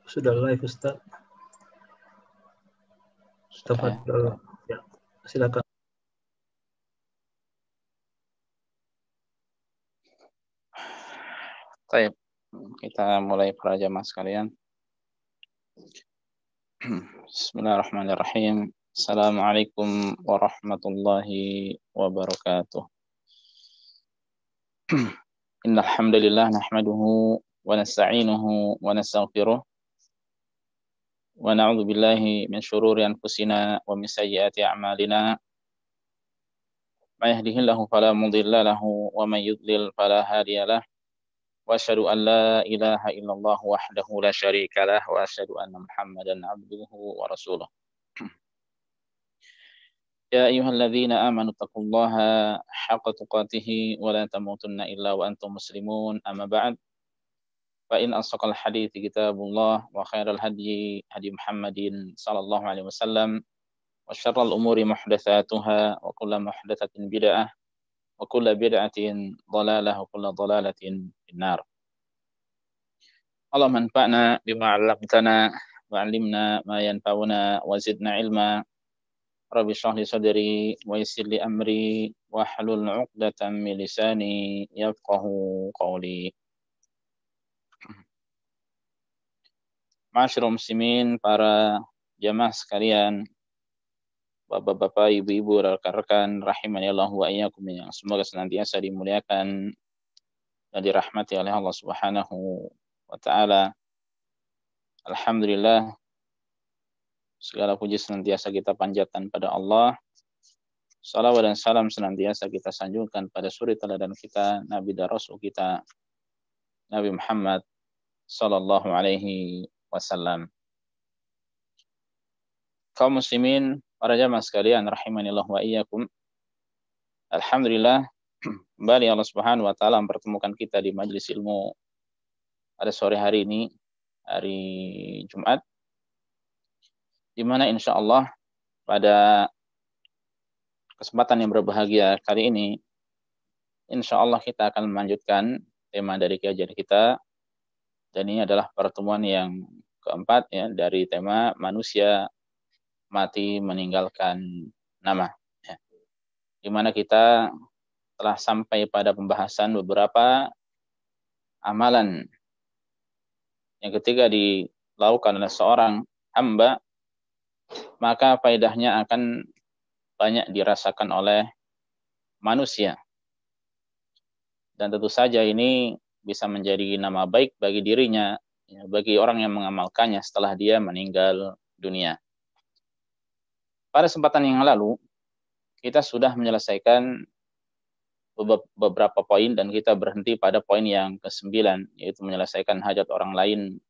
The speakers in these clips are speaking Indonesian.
Sudah live Ustaz. Tafadhol. Ya, silakan. Baik, kita mulai para jamaah sekalian. Bismillahirrahmanirrahim. Assalamualaikum warahmatullahi wabarakatuh. Innal hamdalillah nahmaduhu wa nasta'inuhu wa nastaghfiruh wa na'udzu billahi min shururi anfusina wa min sayyiati a'malina. May yahdihillahu fala mudilla lahu wa may yudlil fala hadiya lahu. Wa asyhadu an la ilaha illallah wahdahu la syarika lah wa asyhadu anna Muhammadan abduhu wa rasuluh. Ya ayyuhalladzina amanu taqullaha haqqa tuqatih wa la tamutunna illa wa antum muslimun. Amma ba'd. Fa in asdaqal hadiits kitabullah wa khairal hadyi hadi Muhammadin sallallahu alaihi wasallam wa syarrul umuri muhdatsatuha wa kullu muhdatsatin bid'ah wa kullu bid'atin dhalalah wa kullu dhalalatin finnar. Allahumma anfa'na bima 'allamtana wa 'allimna ma yanfa'una wa zidna ilma. Rabbi shrah li sadri wa yassir li amri wa hlul 'uqdatam min lisani yafqahu qawli. Ma'asyiral muslimin, para jamaah sekalian, bapak-bapak, ibu-ibu, rekan-rekan rahimanillah wa iyyakum, yang semoga senantiasa dimuliakan dan dirahmati oleh Allah Subhanahu wa taala. Alhamdulillah, segala puji senantiasa kita panjatkan pada Allah. Salawat dan salam senantiasa kita sanjungkan pada suri teladan kita, Nabi dan Rasul kita, Nabi Muhammad sallallahu alaihi wasallam. Kaum muslimin, para jamaah sekalian rahimanillah wa iyyakum. Alhamdulillah, kembali Allah Subhanahu wa taala mempertemukan kita di majelis ilmu pada sore hari ini, hari Jumat, di mana insyaallah pada kesempatan yang berbahagia kali ini, insyaallah kita akan melanjutkan tema dari kajian kita, dan ini adalah pertemuan yang keempat ya dari tema manusia mati meninggalkan nama, ya. Di mana kita telah sampai pada pembahasan beberapa amalan yang ketika dilakukan oleh seorang hamba, maka faedahnya akan banyak dirasakan oleh manusia. Dan tentu saja ini bisa menjadi nama baik bagi dirinya, ya, bagi orang yang mengamalkannya setelah dia meninggal dunia. Pada kesempatan yang lalu, kita sudah menyelesaikan beberapa poin dan kita berhenti pada poin yang ke-9, yaitu menyelesaikan hajat orang lain,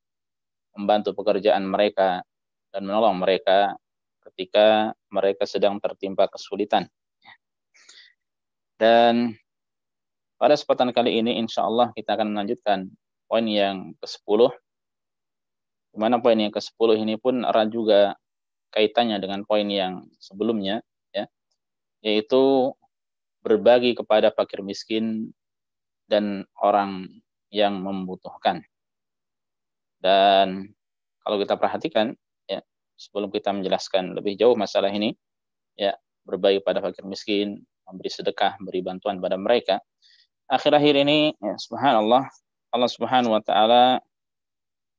membantu pekerjaan mereka, dan menolong mereka ketika mereka sedang tertimpa kesulitan. Dan pada kesempatan kali ini, insya Allah kita akan melanjutkan poin yang ke-10, di mana poin yang ke-10 ini pun erat juga kaitannya dengan poin yang sebelumnya, ya, yaitu berbagi kepada fakir miskin dan orang yang membutuhkan. Dan kalau kita perhatikan, ya, sebelum kita menjelaskan lebih jauh masalah ini, ya, berbagi pada fakir miskin, memberi sedekah, beri bantuan pada mereka. Akhir-akhir ini, ya, subhanallah, Allah Subhanahu wa taala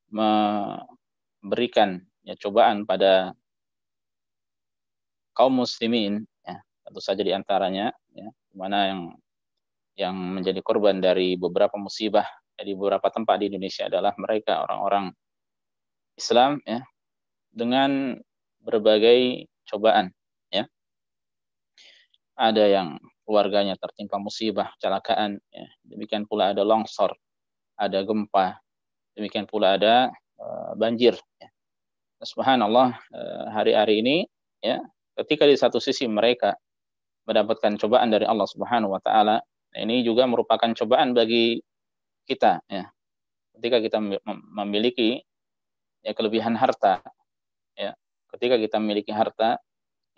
memberikan ya cobaan pada kaum muslimin, ya, tentu saja di antaranya, ya, mana yang menjadi korban dari beberapa musibah di beberapa tempat di Indonesia adalah mereka orang-orang Islam, ya, dengan berbagai cobaan, ya. Ada yang keluarganya tertimpa musibah, kecelakaan, ya. Demikian pula ada longsor, ada gempa, demikian pula ada banjir, ya. Subhanallah, hari-hari ini, ya, ketika di satu sisi mereka mendapatkan cobaan dari Allah Subhanahu wa taala, ini juga merupakan cobaan bagi kita, ya. Ketika kita memiliki ya kelebihan harta, ya. Ketika kita memiliki harta,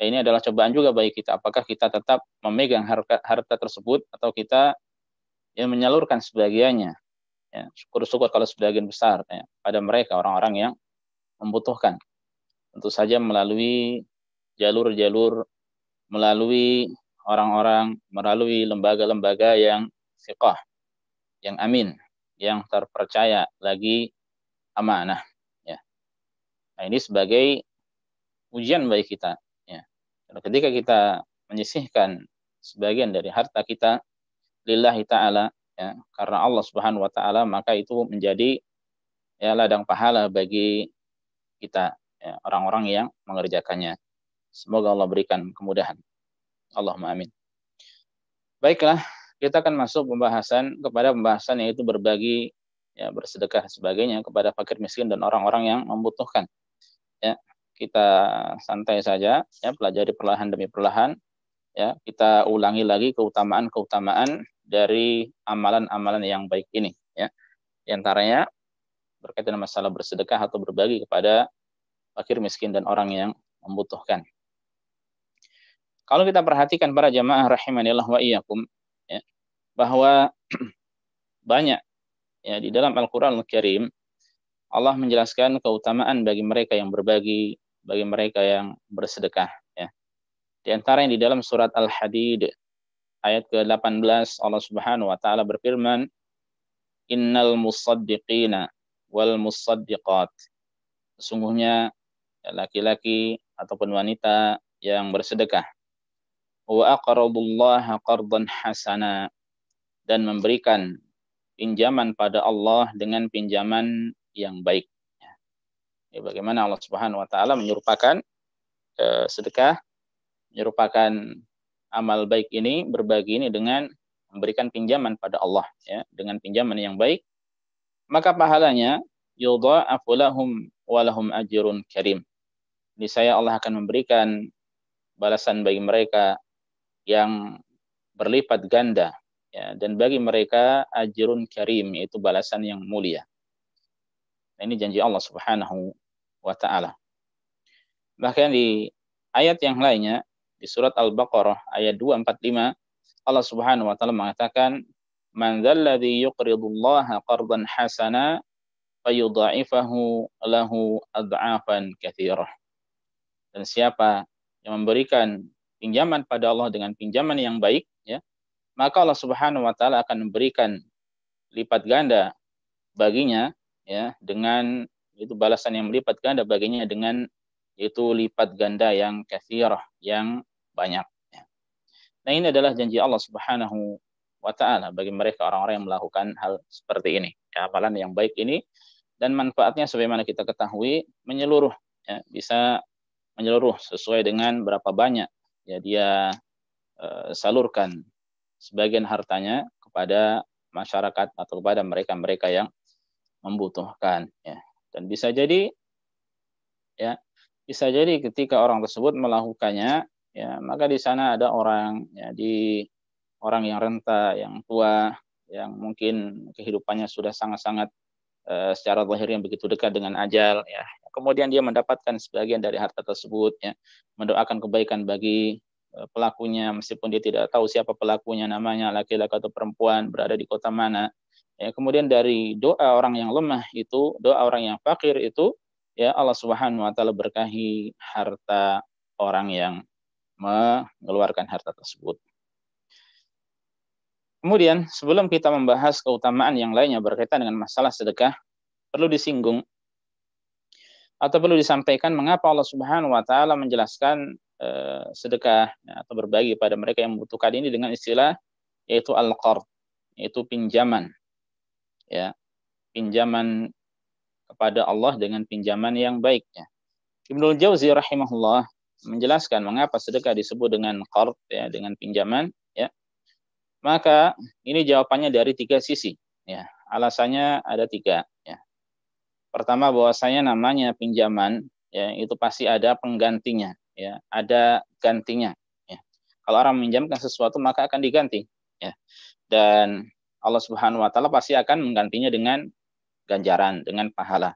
ya ini adalah cobaan juga bagi kita. Apakah kita tetap memegang harta tersebut atau kita ya menyalurkan sebagiannya, ya, syukur-syukur kalau sebagian besar ya, pada mereka orang-orang yang membutuhkan. Tentu saja melalui jalur-jalur, melalui orang-orang, melalui lembaga-lembaga yang thiqah, yang amin, yang terpercaya, lagi amanah. Ya. Nah, ini sebagai ujian bagi kita. Ya. Karena ketika kita menyisihkan sebagian dari harta kita lillahi ta'ala, ya, karena Allah Subhanahu wa ta'ala, maka itu menjadi ya ladang pahala bagi kita, ya, orang-orang yang mengerjakannya. Semoga Allah berikan kemudahan. Allahumma amin. Baiklah, kita akan masuk kepada pembahasan yaitu berbagi, ya, bersedekah sebagainya kepada fakir miskin dan orang-orang yang membutuhkan. Ya, kita santai saja, ya, pelajari perlahan demi perlahan, ya, kita ulangi lagi keutamaan-keutamaan dari amalan-amalan yang baik ini, ya. Di antaranya berkaitan dengan masalah bersedekah atau berbagi kepada fakir miskin dan orang yang membutuhkan. Kalau kita perhatikan para jamaah rahimanillah wa iyyakum, ya, bahwa banyak ya di dalam Al-Qur'anul Karim Allah menjelaskan keutamaan bagi mereka yang berbagi, bagi mereka yang bersedekah, ya. Di antara yang di dalam surat Al-Hadid ayat ke-18 Allah Subhanahu wa taala berfirman, "Innal musaddiqina wal musaddiqat." Sesungguhnya laki-laki ataupun wanita yang bersedekah, wa aqradullaha qardan hasana, dan memberikan pinjaman pada Allah dengan pinjaman yang baik. Ya, bagaimana Allah Subhanahu wa taala menyerupakan sedekah, menyerupakan amal baik ini, berbagi ini dengan memberikan pinjaman pada Allah, ya, dengan pinjaman yang baik, maka pahalanya yudha'afu lahum wa lahum ajrun karim. Ini saya Allah akan memberikan balasan bagi mereka yang berlipat ganda, ya, dan bagi mereka ajrun karim, yaitu balasan yang mulia. Nah, ini janji Allah Subhanahu wa taala. Bahkan di ayat yang lainnya di surat Al-Baqarah ayat 245 Allah Subhanahu wa taala mengatakan, "Man dzalladzi yuqridullaha qardan hasana fayudha'ifahu lahu ad'afan katsirah." Dan siapa yang memberikan pinjaman pada Allah dengan pinjaman yang baik, ya, maka Allah Subhanahu wa taala akan memberikan lipat ganda baginya, ya, dengan itu balasan yang melipat ganda baginya dengan itu lipat ganda yang katsirah, yang banyak, ya. Nah, ini adalah janji Allah Subhanahu wa taala bagi mereka orang-orang yang melakukan hal seperti ini. Ya, amalan yang baik ini dan manfaatnya sebagaimana kita ketahui menyeluruh, ya, bisa menyeluruh sesuai dengan berapa banyak ya dia salurkan sebagian hartanya kepada masyarakat atau kepada mereka-mereka yang membutuhkan, ya. Dan bisa jadi, ya, bisa jadi ketika orang tersebut melakukannya, ya, maka di sana ada orang, ya, orang yang renta, yang tua, yang mungkin kehidupannya sudah sangat-sangat secara zahir yang begitu dekat dengan ajal, ya. Kemudian dia mendapatkan sebagian dari harta tersebut, ya, mendoakan kebaikan bagi pelakunya meskipun dia tidak tahu siapa pelakunya, namanya laki-laki atau perempuan, berada di kota mana. Ya, kemudian dari doa orang yang lemah itu, doa orang yang fakir itu, ya, Allah Subhanahu wa taala berkahi harta orang yang mengeluarkan harta tersebut. Kemudian sebelum kita membahas keutamaan yang lainnya berkaitan dengan masalah sedekah, perlu disinggung atau perlu disampaikan mengapa Allah Subhanahu wa taala menjelaskan sedekah, ya, atau berbagi pada mereka yang membutuhkan ini dengan istilah yaitu al-qard, yaitu pinjaman, ya, pinjaman kepada Allah dengan pinjaman yang baik, ya. Ibnul Jauzi rahimahullah menjelaskan mengapa sedekah disebut dengan qard, ya, dengan pinjaman, ya. Maka ini jawabannya dari 3 sisi, ya. Alasannya ada 3, ya. Pertama, bahwasanya namanya pinjaman, ya, itu pasti ada penggantinya, ya, ada gantinya, ya. Kalau orang meminjamkan sesuatu maka akan diganti, ya. Dan Allah Subhanahu wa taala pasti akan menggantinya dengan ganjaran, dengan pahala.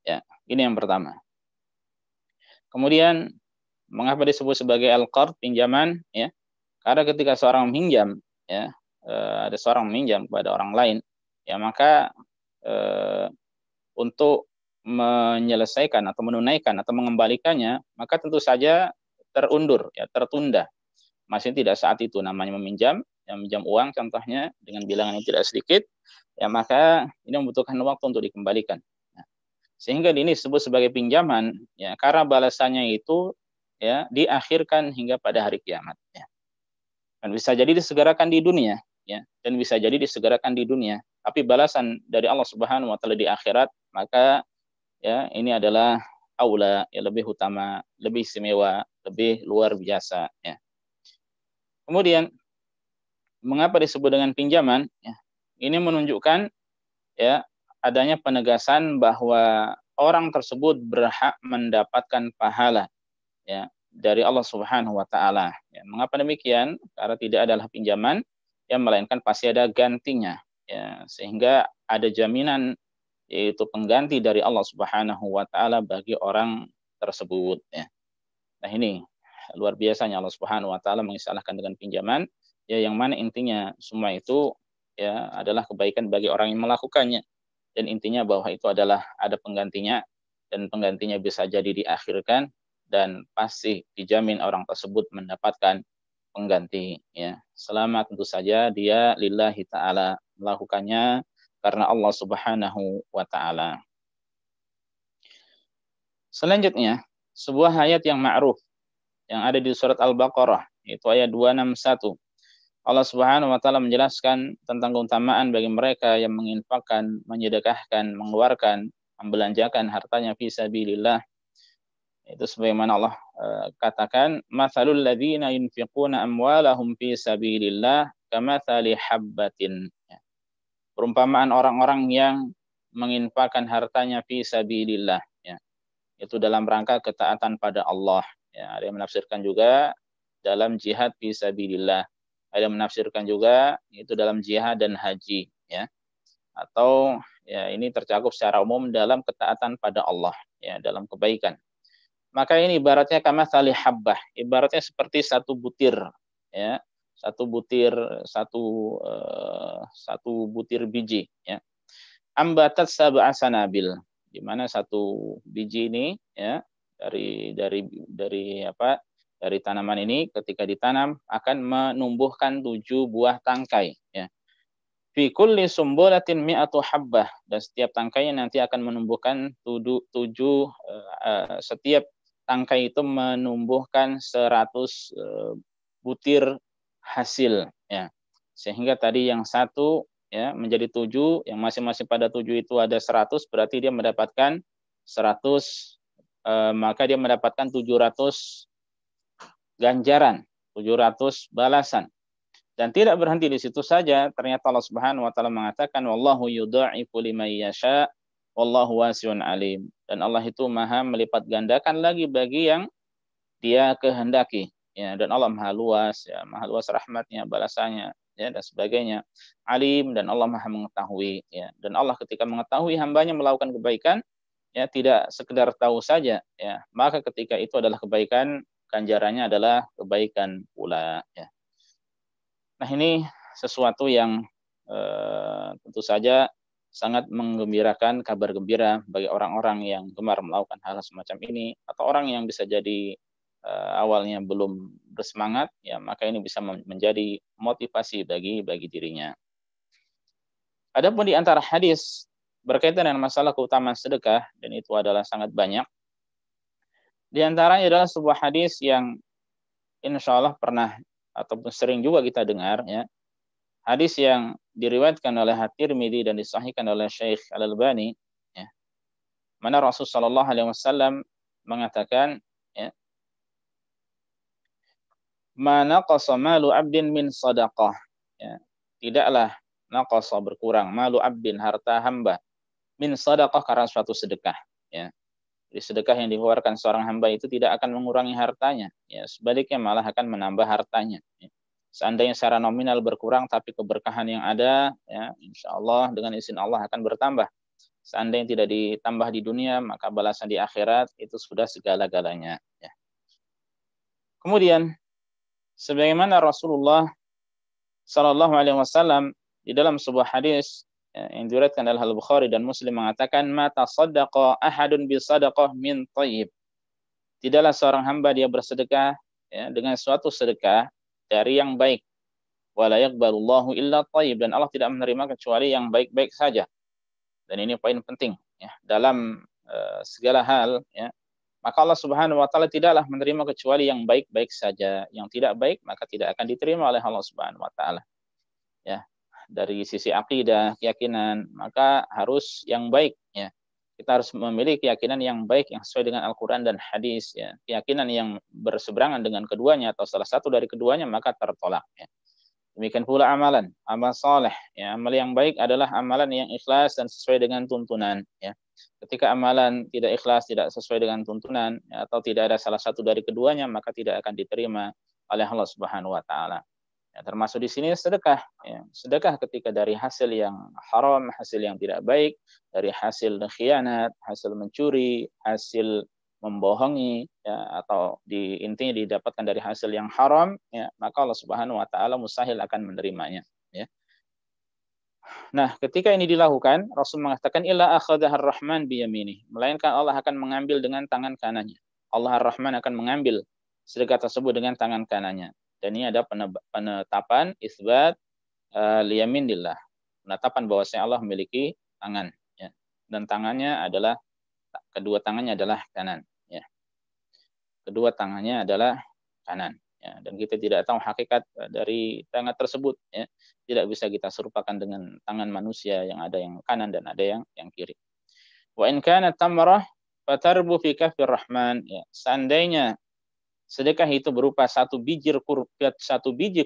Ya, ini yang pertama. Kemudian mengapa disebut sebagai al-qard, pinjaman, ya? Karena ketika seorang meminjam, ya, ada seorang meminjam kepada orang lain, ya maka untuk menyelesaikan atau menunaikan atau mengembalikannya, maka tentu saja terundur, ya, tertunda. Masih tidak saat itu namanya meminjam, yang meminjam uang contohnya dengan bilangan yang tidak sedikit, ya maka ini membutuhkan waktu untuk dikembalikan. Nah, sehingga ini disebut sebagai pinjaman, ya karena balasannya itu ya diakhirkan hingga pada hari kiamat. Ya. Dan bisa jadi disegerakan di dunia, ya, dan bisa jadi disegerakan di dunia. Tapi balasan dari Allah Subhanahu Wa Taala di akhirat, maka ya ini adalah aula, ya lebih utama, lebih istimewa, lebih luar biasa. Ya. Kemudian mengapa disebut dengan pinjaman? Ya, ini menunjukkan ya adanya penegasan bahwa orang tersebut berhak mendapatkan pahala ya dari Allah Subhanahu wa taala. Ya, mengapa demikian? Karena tidak adalah pinjaman yang melainkan pasti ada gantinya ya, sehingga ada jaminan yaitu pengganti dari Allah Subhanahu wa taala bagi orang tersebut ya. Nah, ini luar biasanya Allah Subhanahu wa taala mengistilahkan dengan pinjaman ya, yang mana intinya semua itu ya adalah kebaikan bagi orang yang melakukannya, dan intinya bahwa itu adalah ada penggantinya, dan penggantinya bisa jadi diakhirkan dan pasti dijamin orang tersebut mendapatkan pengganti ya, selama tentu saja dia lillahi taala, melakukannya karena Allah Subhanahu wa taala. Selanjutnya sebuah ayat yang ma'ruf yang ada di surat Al-Baqarah, itu ayat 261. Allah Subhanahu wa taala menjelaskan tentang keutamaan bagi mereka yang menginfakkan, menyedekahkan, mengeluarkan, membelanjakan hartanya fi sabilillah. Itu sebagaimana Allah katakan, "Matsalul ladzina yunfiquna amwalahum fi sabilillah kamatsali habbatin." Perumpamaan orang-orang yang menginfakkan hartanya fi sabilillah, ya. Itu dalam rangka ketaatan pada Allah. Ya, ada yang menafsirkan juga dalam jihad fi sabilillah. Ada yang menafsirkan juga itu dalam jihad dan haji, ya. Atau ya ini tercakup secara umum dalam ketaatan pada Allah, ya, dalam kebaikan. Maka ini ibaratnya kamatsali habbah, ibaratnya seperti satu butir, ya. Satu butir biji, ya. Ambatat sab'a sanabil, di mana satu biji ini ya dari tanaman ini ketika ditanam akan menumbuhkan 7 buah tangkai ya. Fi kulli sumbulatin mi'atu habbah, dan setiap tangkainya nanti akan menumbuhkan setiap tangkai itu menumbuhkan 100 butir hasil ya. Sehingga tadi yang satu ya menjadi 7, yang masing-masing pada 7 itu ada 100, berarti dia mendapatkan 100, maka dia mendapatkan 700 ganjaran, 700 balasan. Dan tidak berhenti di situ saja, ternyata Allah Subhanahu wa taala mengatakan wallahu yudha'ifu liman yasha wallahu wasi'un alim, dan Allah itu Maha melipat gandakan lagi bagi yang Dia kehendaki ya, dan Allah Maha luas ya, Maha luas rahmatnya, balasannya ya, dan sebagainya. Alim, dan Allah Maha mengetahui ya, dan Allah ketika mengetahui hambanya melakukan kebaikan ya, tidak sekedar tahu saja ya, maka ketika itu adalah kebaikan, ganjarannya adalah kebaikan pula ya. Nah, ini sesuatu yang tentu saja sangat menggembirakan, kabar gembira bagi orang-orang yang gemar melakukan hal semacam ini, atau orang yang bisa jadi awalnya belum bersemangat ya, maka ini bisa menjadi motivasi bagi dirinya. Adapun di antara hadis berkaitan dengan masalah keutamaan sedekah, dan itu adalah sangat banyak. Di antaranya adalah sebuah hadis yang insya Allah pernah ataupun sering juga kita dengar ya. Hadis yang diriwayatkan oleh At-Tirmidzi dan disahihkan oleh Syekh Al-Albani ya. Mana Rasulullah sallallahu alaihi wasallam mengatakan ya, "Ma naqasa malu 'abdin min shadaqah." Ya, tidaklah naqasa berkurang malu 'abdin, harta hamba, min shadaqah, karena suatu sedekah ya. Jadi sedekah yang dikeluarkan seorang hamba itu tidak akan mengurangi hartanya ya, sebaliknya malah akan menambah hartanya ya. Seandainya secara nominal berkurang, tapi keberkahan yang ada ya, insya Allah dengan izin Allah akan bertambah. Seandainya tidak ditambah di dunia, maka balasan di akhirat itu sudah segala-galanya ya. Kemudian sebagaimana Rasulullah Shallallahu alaihi wasallam di dalam sebuah hadis ya, yang diriwayatkan oleh Al-Bukhari dan Muslim mengatakan mata saddaqa ahadun bi sadaqah min thayyib. Tidaklah seorang hamba dia bersedekah ya, dengan suatu sedekah dari yang baik. Wala yaqbalullahu illa thayyib, dan Allah tidak menerima kecuali yang baik-baik saja. Dan ini poin penting ya dalam segala hal ya. Maka Allah Subhanahu wa taala tidaklah menerima kecuali yang baik-baik saja. Yang tidak baik maka tidak akan diterima oleh Allah Subhanahu wa taala. Ya. Dari sisi akidah, keyakinan, maka harus yang baik ya. Kita harus memiliki keyakinan yang baik yang sesuai dengan Al-Qur'an dan hadis ya. Keyakinan yang berseberangan dengan keduanya atau salah satu dari keduanya maka tertolak ya. Demikian pula amalan, amal soleh. Ya, amal yang baik adalah amalan yang ikhlas dan sesuai dengan tuntunan. Ya. Ketika amalan tidak ikhlas, tidak sesuai dengan tuntunan, ya, atau tidak ada salah satu dari keduanya, maka tidak akan diterima oleh Allah Subhanahu Wa Taala. Ya, termasuk di sini sedekah. Ya. Sedekah ketika dari hasil yang haram, hasil yang tidak baik, dari hasil khianat, hasil mencuri, hasil membohongi ya, atau intinya didapatkan dari hasil yang haram ya, maka Allah Subhanahu wa taala mustahil akan menerimanya ya. Nah, ketika ini dilakukan, Rasul mengatakan illa akhadhar rahman bi yaminih, melainkan Allah akan mengambil dengan tangan kanannya. Allah Ar-Rahman akan mengambil sedekah tersebut dengan tangan kanannya. Dan ini ada penetapan isbat liyaminillah, penetapan bahwasanya Allah memiliki tangan ya. Dan tangannya adalah kedua tangannya adalah kanan ya. Kedua tangannya adalah kanan ya. Dan kita tidak tahu hakikat dari tangan tersebut ya. Tidak bisa kita serupakan dengan tangan manusia yang ada yang kanan dan ada yang kiri. Wa in kana tamrah fatarbu fi kaffir rahman ya. Seandainya sedekah itu berupa satu biji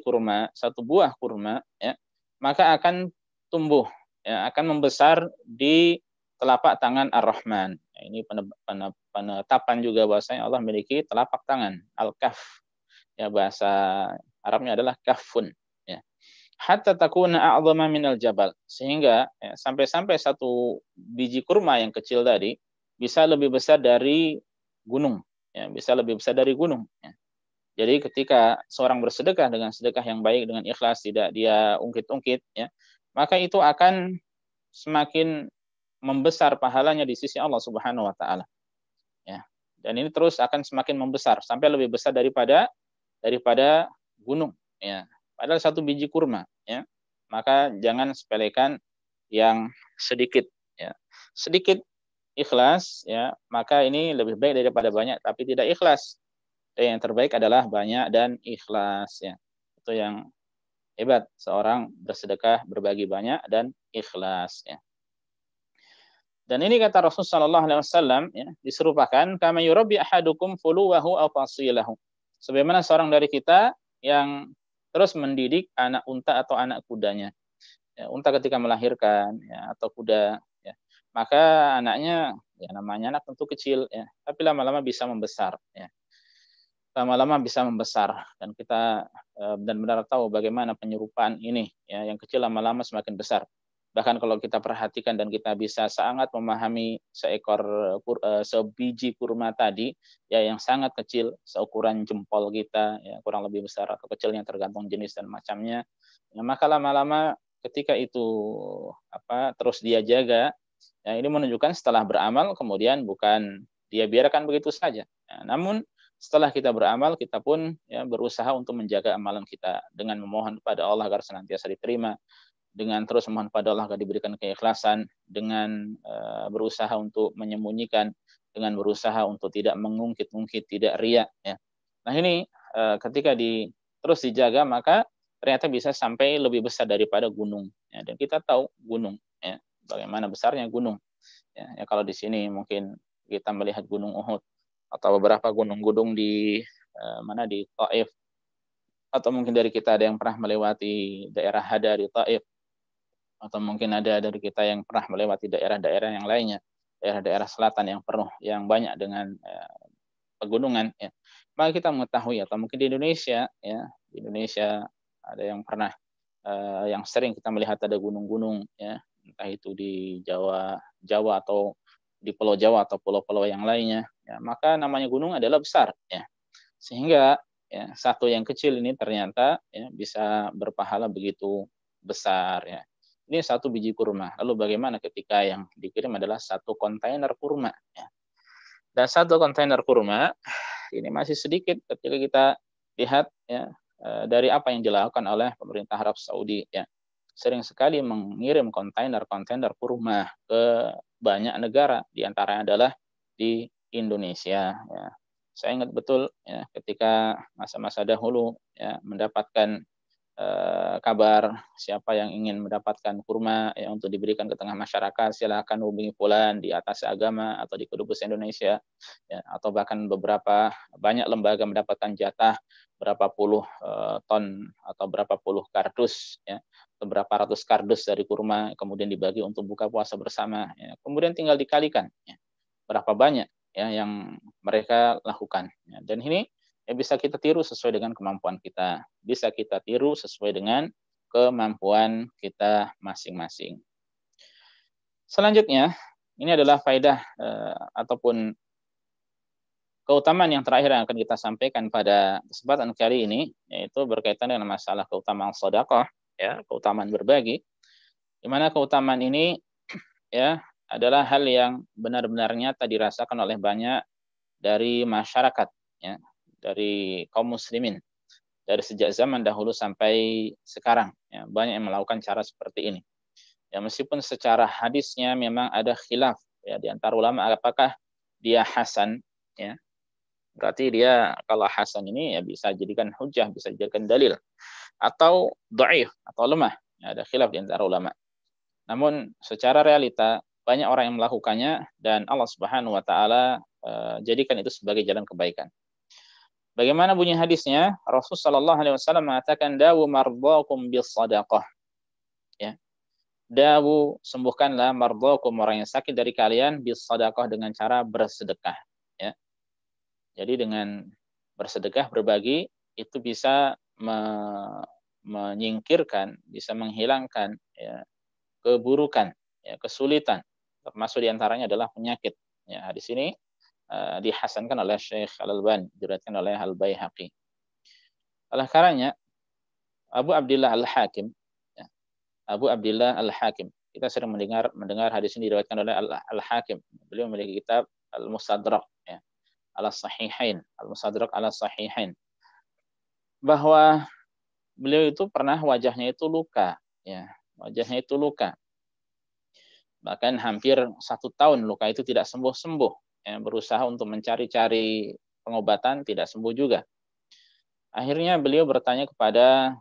kurma, satu buah kurma ya, maka akan tumbuh ya, akan membesar di telapak tangan Ar-Rahman. Ini penetapan juga bahwasanya Allah memiliki telapak tangan, al-kaf. Ya, bahasa Arabnya adalah kafun. Ya. Hatta takuna a'zama minal jabal. Sehingga ya, sampai satu biji kurma yang kecil tadi bisa lebih besar dari gunung. Ya, bisa lebih besar dari gunung. Ya. Jadi ketika seorang bersedekah dengan sedekah yang baik, dengan ikhlas, tidak dia ungkit-ungkit, ya, maka itu akan semakin membesar pahalanya di sisi Allah Subhanahu wa taala. Ya. Dan ini terus akan semakin membesar sampai lebih besar daripada gunung, ya. Padahal satu biji kurma, ya. Maka jangan sepelekan yang sedikit, ya. Sedikit ikhlas, ya, maka ini lebih baik daripada banyak tapi tidak ikhlas. Dan yang terbaik adalah banyak dan ikhlas, ya. Itu yang hebat, seorang bersedekah berbagi banyak dan ikhlas, ya. Dan ini kata Rasulullah SAW ya, diserupakan kama yurabbi ahadukum fuluwahu aw fasilahu. Sebagaimana seorang dari kita yang terus mendidik anak unta atau anak kudanya. Ya, unta ketika melahirkan ya, atau kuda ya, maka anaknya ya namanya anak tentu kecil ya, tapi lama-lama bisa membesar ya. Lama-lama bisa membesar dan kita benar-benar tahu bagaimana penyerupaan ini ya, yang kecil lama-lama semakin besar. Bahkan kalau kita perhatikan dan kita bisa sangat memahami sebiji kurma tadi ya yang sangat kecil seukuran jempol kita ya kurang lebih besar atau kecilnya tergantung jenis dan macamnya ya, maka lama-lama ketika itu terus dia jaga ya, ini menunjukkan setelah beramal kemudian bukan dia biarkan begitu saja ya, namun setelah kita beramal kita pun ya berusaha untuk menjaga amalan kita dengan memohon kepada Allah agar senantiasa diterima, dengan terus memohon pada Allah agar diberikan keikhlasan, dengan berusaha untuk menyembunyikan, dengan berusaha untuk tidak mengungkit-ungkit, tidak riya ya. Nah ini ketika terus dijaga maka ternyata bisa sampai lebih besar daripada gunung ya. Dan kita tahu gunung ya, bagaimana besarnya gunung ya. Ya kalau di sini mungkin kita melihat gunung Uhud atau beberapa gunung-gunung di di Taif, atau mungkin dari kita ada yang pernah melewati daerah Hada di Taif, atau mungkin ada dari kita yang pernah melewati daerah-daerah yang lainnya, daerah-daerah selatan yang penuh, yang banyak dengan pegunungan, ya. Maka kita mengetahui, atau mungkin di Indonesia, ya, di Indonesia ada yang pernah, yang sering kita melihat ada gunung-gunung, ya, entah itu di Jawa atau di Pulau Jawa atau pulau-pulau yang lainnya, ya, maka namanya gunung adalah besar, ya, sehingga ya, satu yang kecil ini ternyata ya, bisa berpahala begitu besar, ya. ini 1 biji kurma. Lalu bagaimana ketika yang dikirim adalah 1 kontainer kurma, ya. Dan 1 kontainer kurma ini masih sedikit ketika kita lihat, ya, dari apa yang dilakukan oleh pemerintah Arab Saudi, ya. Sering sekali mengirim kontainer-kontainer kurma ke banyak negara, di antaranya adalah di Indonesia, ya. Saya ingat betul, ya, ketika masa-masa dahulu, ya, mendapatkan kabar siapa yang ingin mendapatkan kurma, ya, untuk diberikan ke tengah masyarakat, silakan hubungi fulan di Atas Agama atau di Kedubes Indonesia, ya, atau bahkan banyak lembaga mendapatkan jatah berapa puluh ton atau berapa puluh kardus, ya, atau berapa ratus kardus dari kurma, kemudian dibagi untuk buka puasa bersama, ya. Kemudian tinggal dikalikan, ya, berapa banyak, ya, yang mereka lakukan, ya. Dan ini, ya, bisa kita tiru sesuai dengan kemampuan kita. Bisa kita tiru sesuai dengan kemampuan kita masing-masing. Selanjutnya, ini adalah faedah ataupun keutamaan yang terakhir yang akan kita sampaikan pada kesempatan kali ini, yaitu berkaitan dengan masalah keutamaan sedekah, ya, keutamaan berbagi. Di mana keutamaan ini, ya, adalah hal yang benar-benar nyata dirasakan oleh banyak dari masyarakat, ya, dari kaum muslimin dari sejak zaman dahulu sampai sekarang, ya, banyak yang melakukan cara seperti ini, ya, meskipun secara hadisnya memang ada khilaf, ya, di antara ulama apakah dia hasan, ya, berarti dia kalau hasan ini, ya, bisa jadikan hujah, bisa jadikan dalil, atau dhaif atau lemah, ya, ada khilaf di antara ulama. Namun secara realita banyak orang yang melakukannya dan Allah Subhanahu wa taala jadikan itu sebagai jalan kebaikan. Bagaimana bunyi hadisnya? Rasul sallallahu alaihi wasallam mengatakan dawu mardhakum bis sadaqah. Ya. Dawu, sembuhkanlah mardhakum, orang yang sakit dari kalian, bis sadaqah, dengan cara bersedekah, ya. Jadi dengan bersedekah, berbagi, itu bisa menyingkirkan, bisa menghilangkan, ya, keburukan, ya, kesulitan. Termasuk diantaranya adalah penyakit. Ya, hadis ini dihasankan oleh Syekh Al-Albani, diriwayatkan oleh Al-Baihaqi. Oleh karenanya Abu Abdillah Al-Hakim, ya, Abu Abdillah Al-Hakim, kita sering mendengar hadis ini diriwayatkan oleh Al-Hakim. Beliau memiliki kitab Al-Mustadrak, ya, Al-Sahihain, Al-Mustadrak Al-Sahihain, bahwa beliau itu pernah wajahnya itu luka, ya, wajahnya itu luka. Bahkan hampir 1 tahun luka itu tidak sembuh-sembuh. Ya, berusaha untuk mencari-cari pengobatan, tidak sembuh juga. Akhirnya beliau bertanya kepada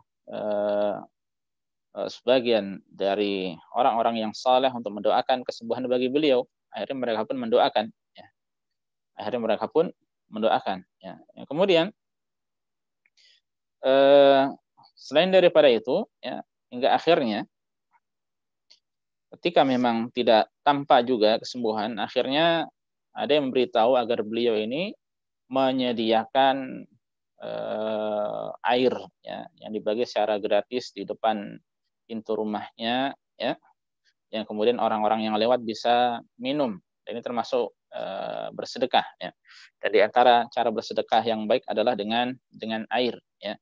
sebagian dari orang-orang yang saleh untuk mendoakan kesembuhan bagi beliau. Akhirnya mereka pun mendoakan. Ya. Akhirnya mereka pun mendoakan. Ya. Kemudian selain daripada itu, ya, hingga akhirnya ketika memang tidak tampak juga kesembuhan, akhirnya ada yang memberitahu agar beliau ini menyediakan air, ya, yang dibagi secara gratis di depan pintu rumahnya, ya, yang kemudian orang-orang yang lewat bisa minum. Dan ini termasuk bersedekah, ya. Dan di antara cara bersedekah yang baik adalah dengan air, ya.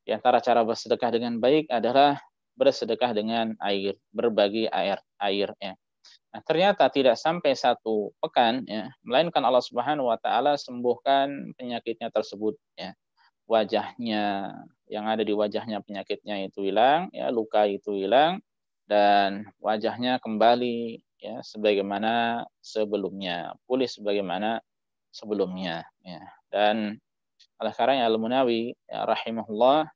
Di antara cara bersedekah dengan baik adalah bersedekah dengan air, berbagi air, ya. Nah, ternyata tidak sampai 1 pekan, ya, melainkan Allah Subhanahu wa taala sembuhkan penyakitnya tersebut, ya. Wajahnya, yang ada di wajahnya penyakitnya itu hilang, ya, luka itu hilang, dan wajahnya kembali, ya, sebagaimana sebelumnya, pulih sebagaimana sebelumnya, ya. Dan oleh karena Al-Munawi, ya, rahimahullah,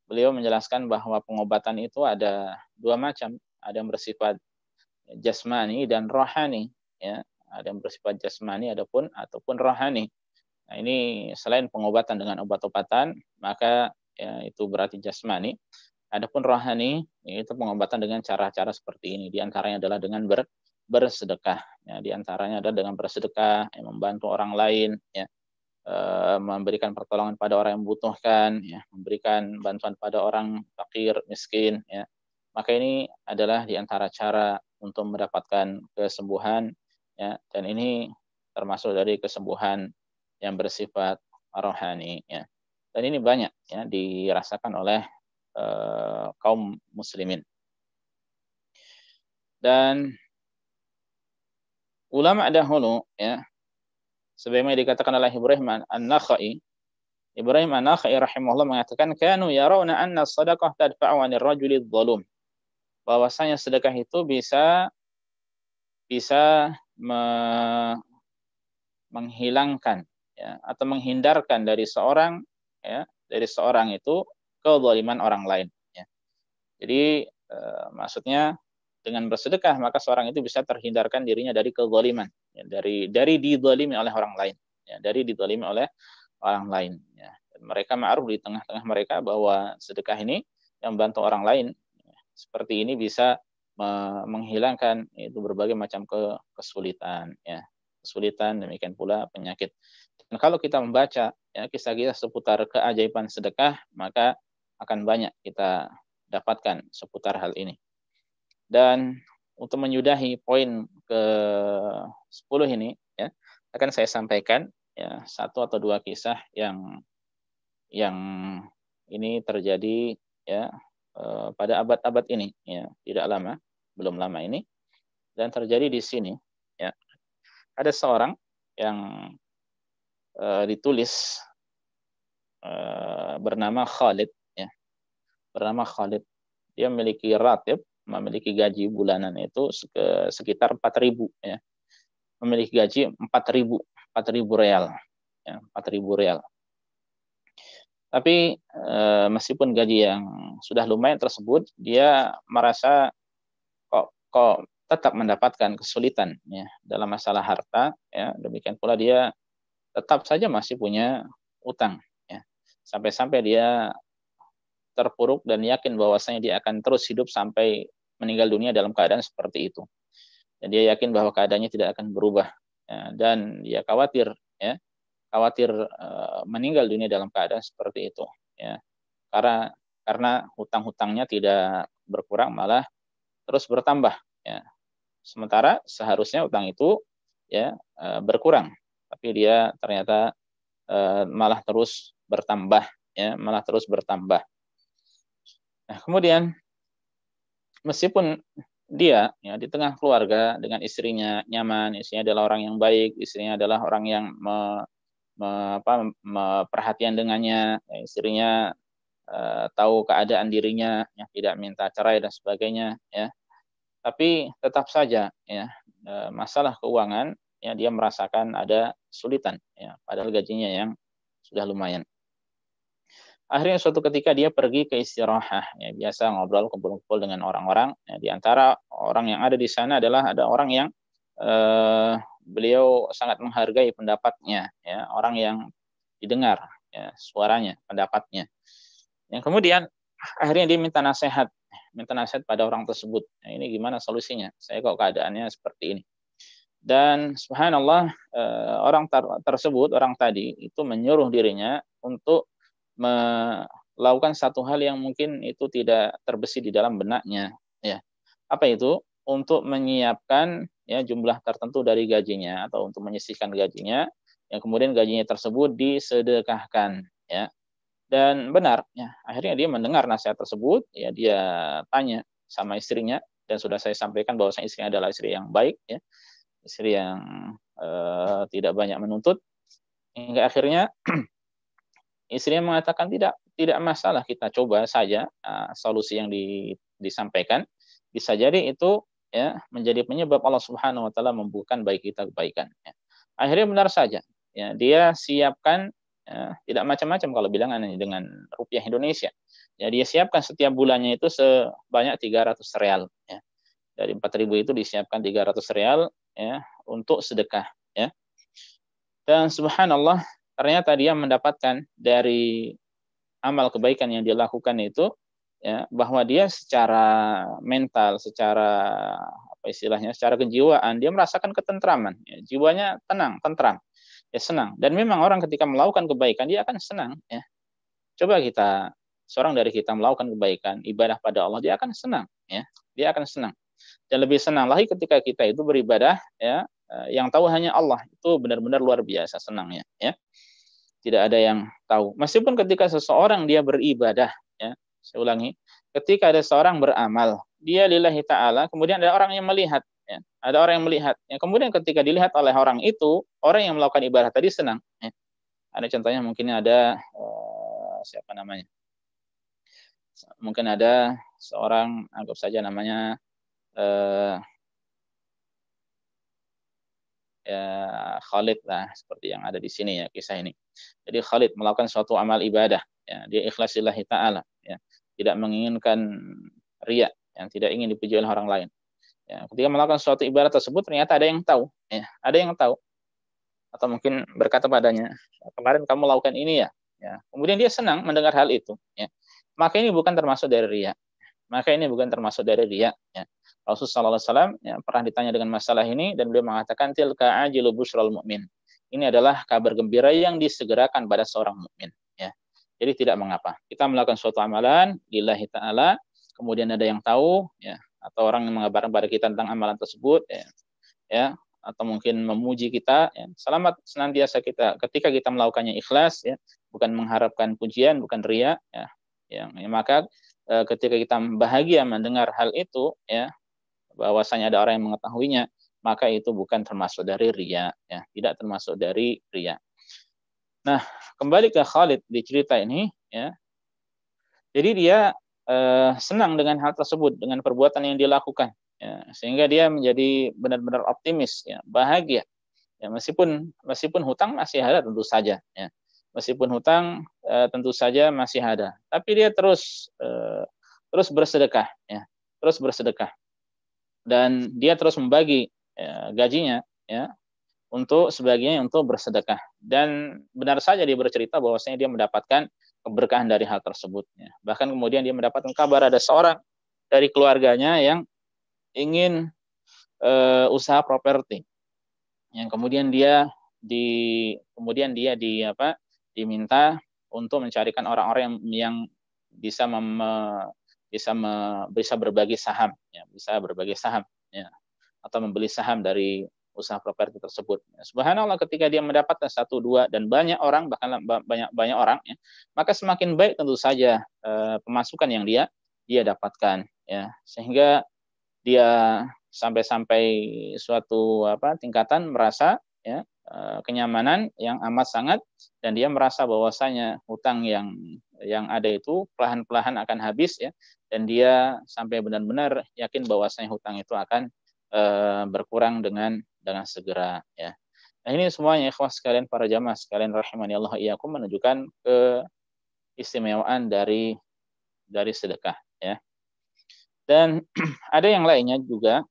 beliau menjelaskan bahwa pengobatan itu ada 2 macam, ada yang bersifat jasmani dan rohani, ya. Ada yang bersifat jasmani ataupun rohani. Nah, ini selain pengobatan dengan obat-obatan, maka, ya, itu berarti jasmani. Adapun rohani, itu pengobatan dengan cara-cara seperti ini. Di antaranya adalah dengan bersedekah. Ya, di antaranya adalah dengan bersedekah, ya, membantu orang lain, ya, memberikan pertolongan pada orang yang membutuhkan, ya, memberikan bantuan pada orang fakir, miskin, ya. Maka ini adalah di antara cara untuk mendapatkan kesembuhan, ya, dan ini termasuk dari kesembuhan yang bersifat rohani, ya. Dan ini banyak, ya, dirasakan oleh kaum muslimin. Dan ulama dahulu ya, sebagaimana dikatakan oleh Ibrahim An-Nakhai, rahimahullah mengatakan kanu yarawna anna sadaqah tadfa'u 'anil rajuli dzalum. Bahwasanya sedekah itu bisa menghilangkan ya, atau menghindarkan dari seorang itu kezaliman orang lain ya. Jadi maksudnya dengan bersedekah maka seorang itu bisa terhindarkan dirinya dari kezaliman ya, dari dizalimi oleh orang lain ya, ya. Dan mereka ma'ruf di tengah-tengah mereka bahwa sedekah ini yang membantu orang lain ya, seperti ini bisa menghilangkan itu berbagai macam kesulitan ya, demikian pula penyakit. Dan kalau kita membaca ya kisah-kisah seputar keajaiban sedekah, maka akan banyak kita dapatkan seputar hal ini. Dan untuk menyudahi poin ke-10 ini ya, akan saya sampaikan ya satu atau dua kisah yang ini terjadi ya pada abad-abad ini ya, belum lama ini, dan terjadi di sini ya. Ada seorang yang ditulis bernama Khalid ya. Dia memiliki ratib, memiliki gaji bulanan itu sekitar 4.000 ya. Memiliki gaji 4.000 real ya, 4.000 real. Tapi meskipun gaji yang sudah lumayan tersebut, dia merasa kok tetap mendapatkan kesulitan ya dalam masalah harta ya. Demikian pula dia tetap saja masih punya utang ya. Sampai-sampai dia terpuruk dan yakin bahwasanya dia akan terus hidup sampai meninggal dunia dalam keadaan seperti itu. Dan dia yakin bahwa keadaannya tidak akan berubah ya, dan dia khawatir meninggal dunia dalam keadaan seperti itu ya. Karena hutang-hutangnya tidak berkurang, malah terus bertambah ya. Sementara seharusnya utang itu ya berkurang, tapi dia ternyata malah terus bertambah ya, Nah, kemudian meskipun dia ya di tengah keluarga dengan istrinya nyaman, istrinya adalah orang yang baik, istrinya adalah orang yang perhatian dengannya, ya, istrinya tahu keadaan dirinya, ya, tidak minta cerai dan sebagainya, ya. Tapi tetap saja, ya, masalah keuangan, ya, dia merasakan ada kesulitan, ya, padahal gajinya yang sudah lumayan. Akhirnya suatu ketika dia pergi ke istirahat, ya, biasa ngobrol kumpul-kumpul dengan orang-orang. Ya, di antara orang yang ada di sana adalah ada orang yang beliau sangat menghargai pendapatnya, ya, orang yang didengar ya, suaranya, pendapatnya. Yang kemudian akhirnya dia minta nasihat pada orang tersebut. Nah, ini gimana solusinya? Saya kok keadaannya seperti ini. Dan subhanallah orang tersebut, orang tadi itu menyuruh dirinya untuk melakukan satu hal yang mungkin itu tidak terbesit di dalam benaknya, ya. Apa itu? Untuk menyiapkan ya jumlah tertentu dari gajinya atau untuk menyisihkan gajinya, yang kemudian gajinya tersebut disedekahkan, ya. Dan benar, ya. Akhirnya dia mendengar nasihat tersebut, ya, dia tanya sama istrinya, dan sudah saya sampaikan bahwa istrinya adalah istri yang baik, ya, istri yang tidak banyak menuntut, hingga akhirnya istrinya mengatakan tidak masalah, kita coba saja solusi yang disampaikan, bisa jadi itu ya menjadi penyebab Allah Subhanahu wa taala membukakan bagi kita kebaikan. Ya. Akhirnya benar saja, ya, dia siapkan ya, tidak macam-macam kalau bilangan dengan rupiah Indonesia. Ya, dia siapkan setiap bulannya itu sebanyak 300 real. Ya. Dari 4.000 itu disiapkan 300 real ya untuk sedekah. Ya. Dan subhanallah, ternyata dia mendapatkan dari amal kebaikan yang dia lakukan itu ya, bahwa dia secara mental, secara apa istilahnya, secara kejiwaan dia merasakan ketentraman, ya, jiwanya tenang, tentram, ya, senang. Dan memang orang ketika melakukan kebaikan dia akan senang, ya. Coba seorang dari kita melakukan kebaikan, ibadah pada Allah, dia akan senang, ya. Dia akan senang. Dan lebih senang lagi ketika kita itu beribadah, ya, yang tahu hanya Allah, itu benar-benar luar biasa senangnya, ya. Tidak ada yang tahu. Meskipun ketika seseorang dia beribadah, ya, saya ulangi, ketika ada seorang beramal, dia lillahi ta'ala, kemudian ada orang yang melihat, ya. Ada orang yang melihat. Ya. Kemudian ketika dilihat oleh orang itu, orang yang melakukan ibadah tadi senang. Ya. Ada contohnya mungkin ada siapa namanya? Mungkin ada seorang, anggap saja namanya ya Khalid lah, seperti yang ada di sini ya kisah ini. Jadi Khalid melakukan suatu amal ibadah, ya, dia ikhlas lillahi ta'ala, ya, tidak menginginkan riya, yang tidak ingin dipuji oleh orang lain. Ya, ketika melakukan suatu ibadah tersebut ternyata ada yang tahu, ya, ada yang tahu, atau mungkin berkata padanya, kemarin kamu lakukan ini ya, ya. Kemudian dia senang mendengar hal itu, ya. Maka ini bukan termasuk dari riya, maka ini bukan termasuk dari riya, ya. Rasulullah SAW ya, pernah ditanya dengan masalah ini dan beliau mengatakan tilka ajilu busyral mu'min. Ini adalah kabar gembira yang disegerakan pada seorang mukmin. Ya. Jadi tidak mengapa kita melakukan suatu amalan lillahi ta'ala, kemudian ada yang tahu, ya, atau orang yang mengabarkan pada kita tentang amalan tersebut, ya, ya, atau mungkin memuji kita. Ya. Selamat senantiasa kita ketika kita melakukannya ikhlas, ya, bukan mengharapkan pujian, bukan riya. Ya. Ya, maka ketika kita bahagia mendengar hal itu, ya, bahwasanya ada orang yang mengetahuinya, maka itu bukan termasuk dari riya, ya, tidak termasuk dari riya. Nah, kembali ke Khalid di cerita ini, ya. Jadi dia senang dengan hal tersebut, dengan perbuatan yang dilakukan, ya, sehingga dia menjadi benar-benar optimis, ya, bahagia. Ya, meskipun hutang masih ada tentu saja, ya. Meskipun hutang tentu saja masih ada, tapi dia terus bersedekah, ya, terus bersedekah. Dan dia terus membagi gajinya, ya, untuk sebagiannya untuk bersedekah. Dan benar saja dia bercerita bahwasanya dia mendapatkan keberkahan dari hal tersebut. Ya. Bahkan kemudian dia mendapatkan kabar ada seorang dari keluarganya yang ingin usaha properti, yang kemudian dia diminta untuk mencarikan orang-orang yang bisa bisa berbagi saham, ya, bisa berbagi saham, ya, atau membeli saham dari usaha properti tersebut. Subhanallah, ketika dia mendapatkan satu dua dan banyak orang, bahkan banyak orang, ya, maka semakin baik tentu saja pemasukan yang dia dapatkan, ya, sehingga dia sampai suatu tingkatan merasa, ya, kenyamanan yang amat sangat, dan dia merasa bahwasanya hutang yang ada itu perlahan-lahan akan habis, ya, dan dia sampai benar-benar yakin bahwasanya hutang itu akan berkurang dengan segera, ya. Nah, ini semuanya ikhwah sekalian, para jamaah sekalian rahimani Allah iyyakum, menunjukkan keistimewaan dari sedekah, ya. Dan ada yang lainnya juga,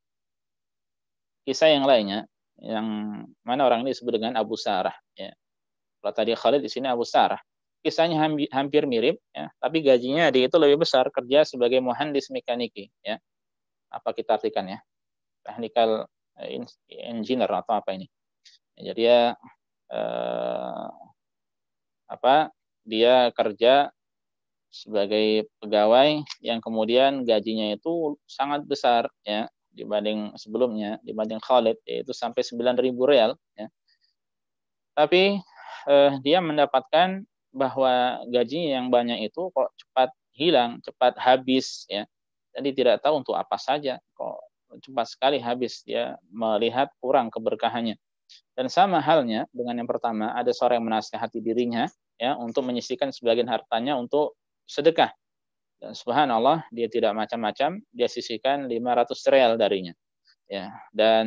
kisah yang lainnya, yang mana orang ini disebut dengan Abu Sarah, ya. Kalau tadi Khalid, di sini Abu Sarah. Kisahnya hampir mirip, ya, tapi gajinya dia itu lebih besar, kerja sebagai muhandis mekaniki, ya. Apa kita artikan, ya? Technical engineer atau apa ini? Jadi dia kerja sebagai pegawai yang kemudian gajinya itu sangat besar, ya, dibanding sebelumnya, dibanding Khalid, yaitu sampai 9.000 real, ya. Tapi dia mendapatkan bahwa gajinya yang banyak itu kok cepat hilang, cepat habis, ya. Jadi tidak tahu untuk apa saja, kok cepat sekali habis. Dia melihat kurang keberkahannya. Dan sama halnya dengan yang pertama, ada seorang yang menasihati dirinya, ya, untuk menyisihkan sebagian hartanya untuk sedekah. Dan subhanallah, dia tidak macam-macam, dia sisihkan 500 real darinya, ya. Dan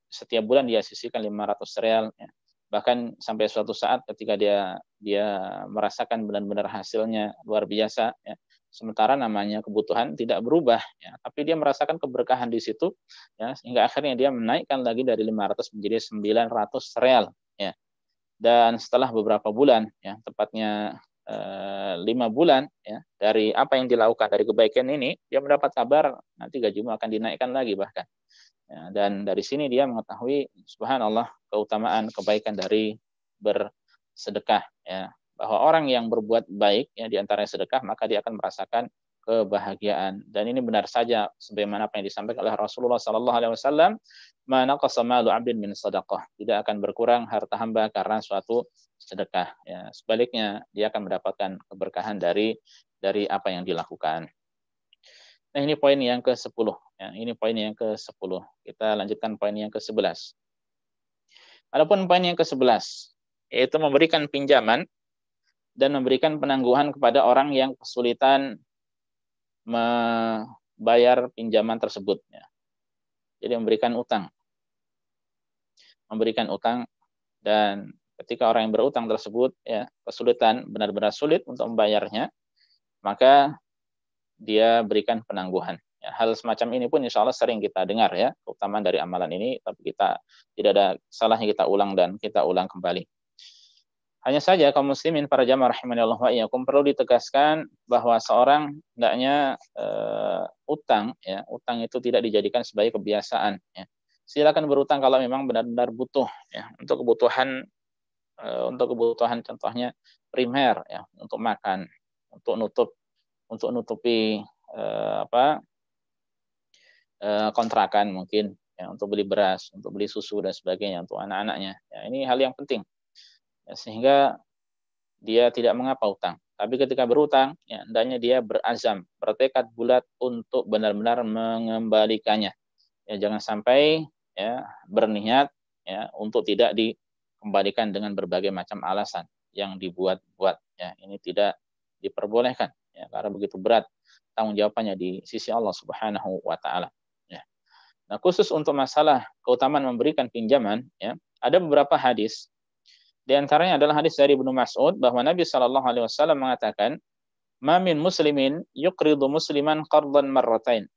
setiap bulan dia sisihkan 500 real, ya. Bahkan sampai suatu saat ketika dia merasakan benar-benar hasilnya luar biasa, ya. Sementara namanya kebutuhan tidak berubah, ya, tapi dia merasakan keberkahan di situ, ya, sehingga akhirnya dia menaikkan lagi dari 500 menjadi 900 real, ya. Dan setelah beberapa bulan, ya, tepatnya 5 bulan, ya, dari apa yang dilakukan, dari kebaikan ini, dia mendapat kabar nanti gajimu akan dinaikkan lagi bahkan. Ya, dan dari sini dia mengetahui subhanallah keutamaan kebaikan dari bersedekah, ya. Bahwa orang yang berbuat baik, ya, di antara sedekah, maka dia akan merasakan kebahagiaan. Dan ini benar saja sebagaimana apa yang disampaikan oleh Rasulullah sallallahu alaihi wasallam, "Ma naqasa malu 'abdin min shadaqah." Tidak akan berkurang harta hamba karena suatu sedekah, ya. Sebaliknya dia akan mendapatkan keberkahan dari apa yang dilakukan. Nah, ini poin yang ke-10. Ya, ini poin yang ke-10. Kita lanjutkan poin yang ke-11. Adapun poin yang ke-11, yaitu memberikan pinjaman dan memberikan penangguhan kepada orang yang kesulitan membayar pinjaman tersebut. Ya. Jadi memberikan utang. Memberikan utang, dan ketika orang yang berutang tersebut ya kesulitan, benar-benar sulit untuk membayarnya, maka dia berikan penangguhan. Ya, hal semacam ini pun insya Allah sering kita dengar ya, keutamaan dari amalan ini, tapi kita tidak ada salahnya kita ulang dan kita ulang kembali. Hanya saja kaum muslimin para jamaah rahimanillah wa iyyakum, perlu ditegaskan bahwa seorang hendaknya utang itu tidak dijadikan sebagai kebiasaan ya. Silakan berutang kalau memang benar-benar butuh ya, untuk kebutuhan contohnya primer ya, untuk makan, untuk nutupi kontrakan mungkin ya, untuk beli beras, untuk beli susu dan sebagainya untuk anak-anaknya. Ya, ini hal yang penting. Ya, sehingga dia tidak mengapa utang. Tapi ketika berutang, ya, hendaknya dia berazam, bertekad bulat untuk benar-benar mengembalikannya. Ya, jangan sampai ya berniat ya untuk tidak dikembalikan dengan berbagai macam alasan yang dibuat-buat. Ya, ini tidak diperbolehkan. Ya, karena begitu berat tanggung jawabannya di sisi Allah Subhanahu wa taala. Ya. Nah, khusus untuk masalah keutamaan memberikan pinjaman, ya, ada beberapa hadis. Di antaranya adalah hadis dari Ibnu Mas'ud bahwa Nabi Shallallahu alaihi wasallam mengatakan, "Ma min muslimin yuqridu musliman qardan marratain."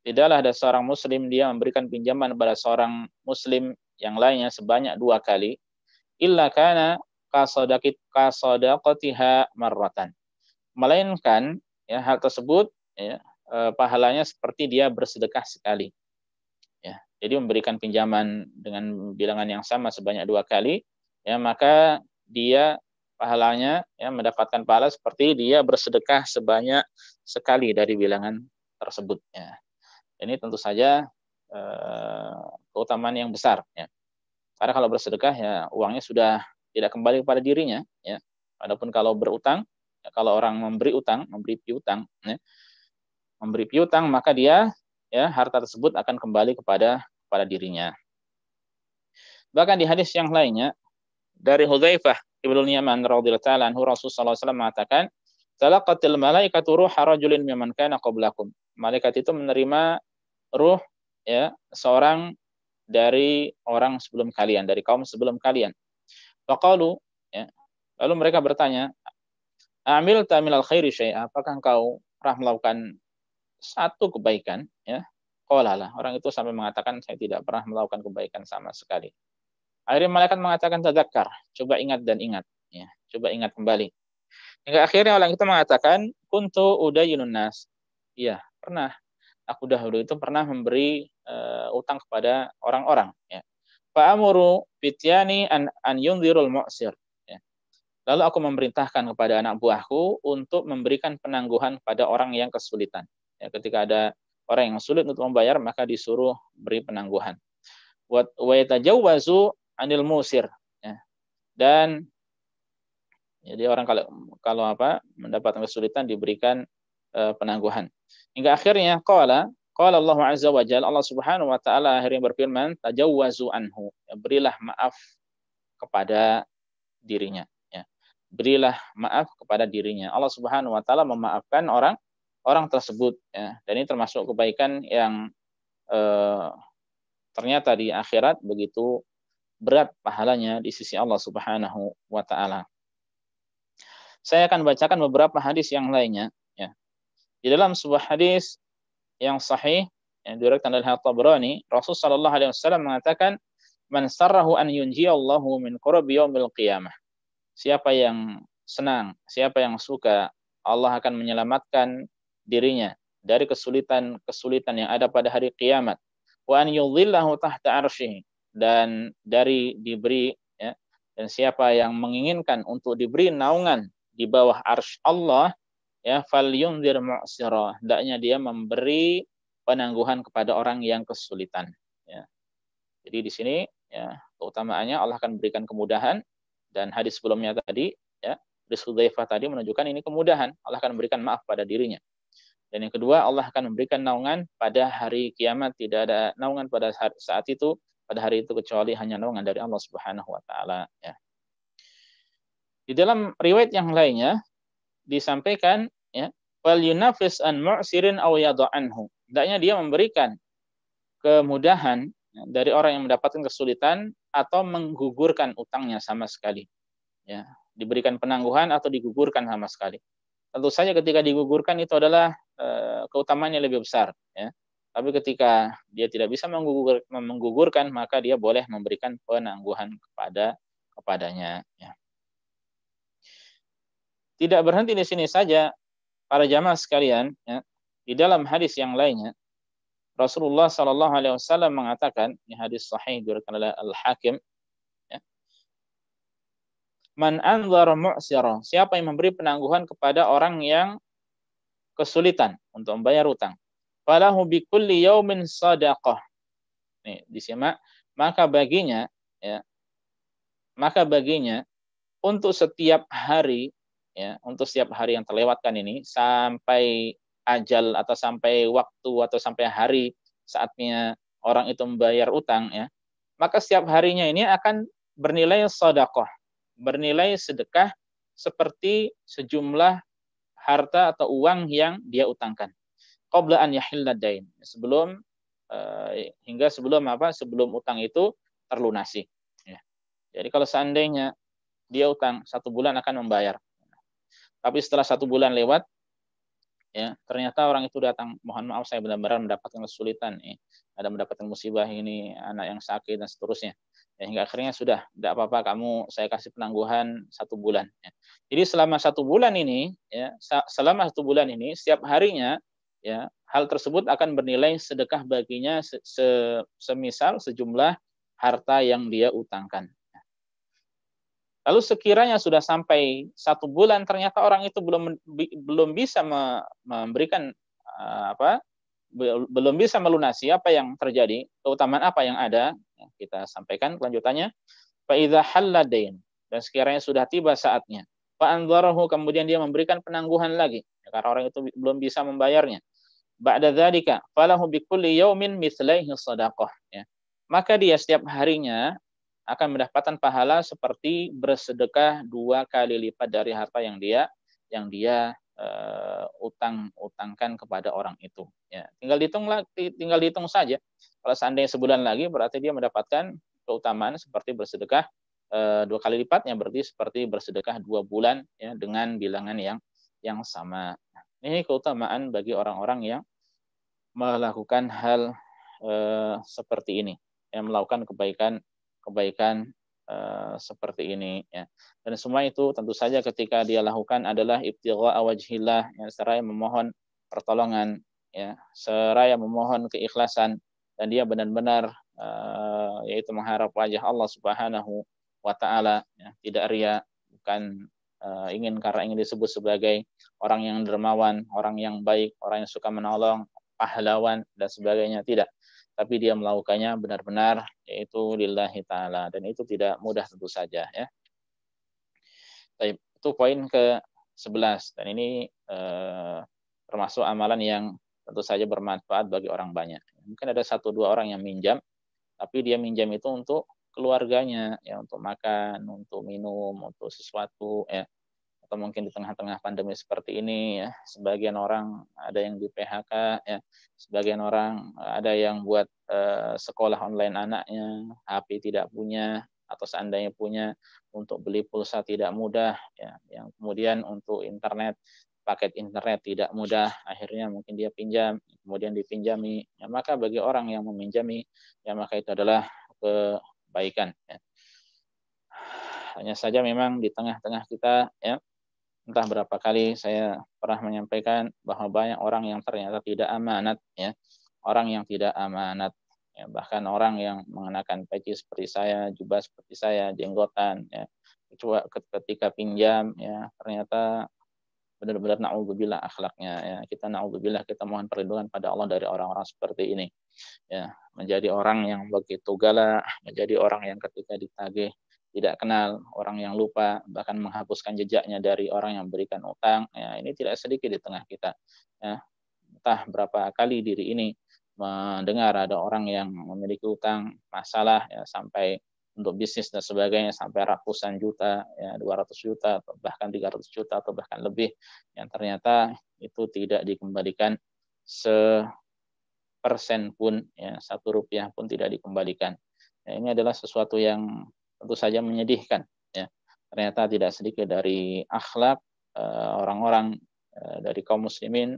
Tidaklah ada seorang muslim dia memberikan pinjaman kepada seorang muslim yang lainnya sebanyak 2 kali, illa kana kasadaqatiha marratan. Melainkan ya hal tersebut ya pahalanya seperti dia bersedekah sekali. Ya, jadi memberikan pinjaman dengan bilangan yang sama sebanyak 2 kali, ya maka dia pahalanya ya mendapatkan pahala seperti dia bersedekah sebanyak sekali dari bilangan tersebut. Ya. Ini tentu saja keutamaan yang besar. Ya. Karena kalau bersedekah ya uangnya sudah tidak kembali kepada dirinya. Ya. Adapun kalau berutang, ya, kalau orang memberi piutang, ya, memberi piutang maka dia ya harta tersebut akan kembali kepada dirinya. Bahkan di hadis yang lainnya dari Hudzaifah ibnu Yaman radhiyallahu ta'ala anhu, Rasulullah SAW mengatakan, "Talaqatil malaikatu ruha rajulin mimman kana qablakum." Malaikat itu menerima ruh ya seorang dari orang sebelum kalian, dari kaum sebelum kalian. Faqalu ya, lalu mereka bertanya, "Amilta minal khairi syai'a?" Apakah engkau pernah melakukan satu kebaikan ya? Qala la, orang itu sampai mengatakan saya tidak pernah melakukan kebaikan sama sekali. Akhirnya malaikat mengatakan tadzakkar, coba ingat dan ingat ya, coba ingat kembali. Hingga akhirnya orang itu mengatakan kuntu udayyinun nas. Iya, pernah. Aku dahulu itu pernah memberi utang kepada orang-orang ya. Fa amuru fityani an yunzirul mu'sir ya. Lalu aku memerintahkan kepada anak buahku untuk memberikan penangguhan pada orang yang kesulitan. Ya, ketika ada orang yang sulit untuk membayar maka disuruh beri penangguhan. Wa yatajawwazu anil musir ya. Dan jadi orang kalau mendapatkan kesulitan diberikan penangguhan. Hingga akhirnya qala Allah azza wa jalla, Allah Subhanahu wa taala akhirnya berfirman, tajawwazu anhu, ya, berilah maaf kepada dirinya ya. Berilah maaf kepada dirinya. Allah Subhanahu wa taala memaafkan orang tersebut ya. Dan ini termasuk kebaikan yang ternyata di akhirat begitu berat pahalanya di sisi Allah Subhanahu wa taala. Saya akan bacakan beberapa hadis yang lainnya ya. Di dalam sebuah hadis yang sahih yang diriwayatkan oleh At-Tabrani, Rasul sallallahu alaihi wasallam mengatakan, "Man sarrahu an yunjiyallahu min qurbi yaumil qiyamah." Siapa yang senang, siapa yang suka Allah akan menyelamatkan dirinya dari kesulitan yang ada pada hari kiamat. Wa an yudhillahu tahta arsyihi, dan dari diberi ya, dan siapa yang menginginkan untuk diberi naungan di bawah arsy Allah ya, falyunzir mu'sira, hendaknya dia memberi penangguhan kepada orang yang kesulitan ya. Jadi di sini ya keutamaannya Allah akan berikan kemudahan, dan hadis sebelumnya tadi ya, hadis Hudzaifah tadi menunjukkan ini kemudahan, Allah akan memberikan maaf pada dirinya. Dan yang kedua, Allah akan memberikan naungan pada hari kiamat. Tidak ada naungan pada saat itu, pada hari itu, kecuali hanya naungan dari Allah Subhanahu wa taala, ya. Di dalam riwayat yang lainnya disampaikan, ya, fal yunafis an mu'sirin aw yad'anhu. Hendaknya dia memberikan kemudahan dari orang yang mendapatkan kesulitan atau menggugurkan utangnya sama sekali, ya. Diberikan penangguhan atau digugurkan sama sekali. Tentu saja ketika digugurkan itu adalah keutamaannya lebih besar, ya. Tapi ketika dia tidak bisa menggugurkan, maka dia boleh memberikan penangguhan kepadanya, ya. Tidak berhenti di sini saja para jamaah sekalian, ya. Di dalam hadis yang lainnya Rasulullah Shallallahu Alaihi Wasallam mengatakan, ini hadis sahih diriwayatkan oleh Al-Hakim, ya, man anzara mu'sira, siapa yang memberi penangguhan kepada orang yang kesulitan untuk membayar utang, falahu bikulli yaumin sadaqah. Nih, disimak, maka baginya, ya, maka baginya untuk setiap hari, ya, untuk setiap hari yang terlewatkan ini sampai ajal atau sampai waktu atau sampai hari saatnya orang itu membayar utang, ya, maka setiap harinya ini akan bernilai sedekah, bernilai sedekah seperti sejumlah harta atau uang yang dia utangkan. Qabla an yahilla dain, sebelum hingga sebelum apa? Sebelum utang itu terlunasi, ya. Jadi kalau seandainya dia utang 1 bulan akan membayar, tapi setelah 1 bulan lewat, ya, ternyata orang itu datang, mohon maaf saya benar-benar mendapatkan kesulitan, ya, ada mendapatkan musibah ini, anak yang sakit dan seterusnya, ya, hingga akhirnya sudah tidak apa-apa, kamu saya kasih penangguhan 1 bulan, ya. Jadi selama 1 bulan ini, ya, selama 1 bulan ini setiap harinya, ya, hal tersebut akan bernilai sedekah baginya semisal sejumlah harta yang dia utangkan. Lalu sekiranya sudah sampai 1 bulan, ternyata orang itu belum bisa memberikan belum bisa melunasi, apa yang terjadi, keutamaan apa yang ada, kita sampaikan kelanjutannya. Fa idza halla dain, dan sekiranya sudah tiba saatnya, fa anzarahu, kemudian dia memberikan penangguhan lagi, karena orang itu belum bisa membayarnya. Ba'da dzalika falahu bikulli yaumin mithlaihi shadaqah, ya. Maka dia setiap harinya akan mendapatkan pahala seperti bersedekah 2 kali lipat dari harta yang dia utangkan kepada orang itu, ya. Tinggal dihitung saja. Kalau seandainya sebulan lagi, berarti dia mendapatkan keutamaan seperti bersedekah 2 kali lipatnya, berarti seperti bersedekah 2 bulan, ya, dengan bilangan yang sama. Ini keutamaan bagi orang-orang yang melakukan hal seperti ini, yang melakukan kebaikan seperti ini, ya. Dan semua itu tentu saja ketika dia lakukan adalah ibtigha'a wajhillah, ya, seraya memohon pertolongan, ya, seraya memohon keikhlasan, dan dia benar-benar yaitu mengharap wajah Allah Subhanahu wa taala, ya, tidak riya, bukan karena ingin disebut sebagai orang yang dermawan, orang yang baik, orang yang suka menolong, pahlawan dan sebagainya, tidak. Tapi dia melakukannya benar-benar yaitu lillahi ta'ala, dan itu tidak mudah tentu saja, ya. Baik, itu poin ke-11, dan ini termasuk amalan yang tentu saja bermanfaat bagi orang banyak. Mungkin ada 1-2 orang yang minjam, tapi dia minjam itu untuk keluarganya, ya, untuk makan, untuk minum, untuk sesuatu, ya. Atau mungkin di tengah-tengah pandemi seperti ini, ya, sebagian orang ada yang di PHK, ya, sebagian orang ada yang buat sekolah online anaknya, HP tidak punya, atau seandainya punya, untuk beli pulsa tidak mudah, ya, yang kemudian untuk internet, paket internet tidak mudah, akhirnya mungkin dia pinjam, kemudian dipinjami, ya, maka bagi orang yang meminjami, ya, maka itu adalah kebaikan, ya. Hanya saja memang di tengah-tengah kita, ya, entah berapa kali saya pernah menyampaikan bahwa banyak orang yang ternyata tidak amanat, ya. Orang yang tidak amanat, ya. Bahkan orang yang mengenakan peci seperti saya, jubah seperti saya, jenggotan, ya. Ketika pinjam, ya, ternyata benar-benar na'udzubillah akhlaknya, ya. Kita na'udzubillah, kita mohon perlindungan pada Allah dari orang-orang seperti ini, ya. Menjadi orang yang begitu galak, menjadi orang yang ketika ditagih tidak kenal, orang yang lupa, bahkan menghapuskan jejaknya dari orang yang memberikan utang, ya, ini tidak sedikit di tengah kita, ya. entah berapa kali diri ini mendengar ada orang yang memiliki utang masalah ya, sampai untuk bisnis dan sebagainya sampai ratusan juta, ya 200 juta, atau bahkan 300 juta atau bahkan lebih, yang ternyata itu tidak dikembalikan sepersen pun, ya 1 rupiah pun tidak dikembalikan. Ya, ini adalah sesuatu yang tentu saja menyedihkan. Ya, ternyata tidak sedikit dari akhlak orang-orang dari kaum muslimin,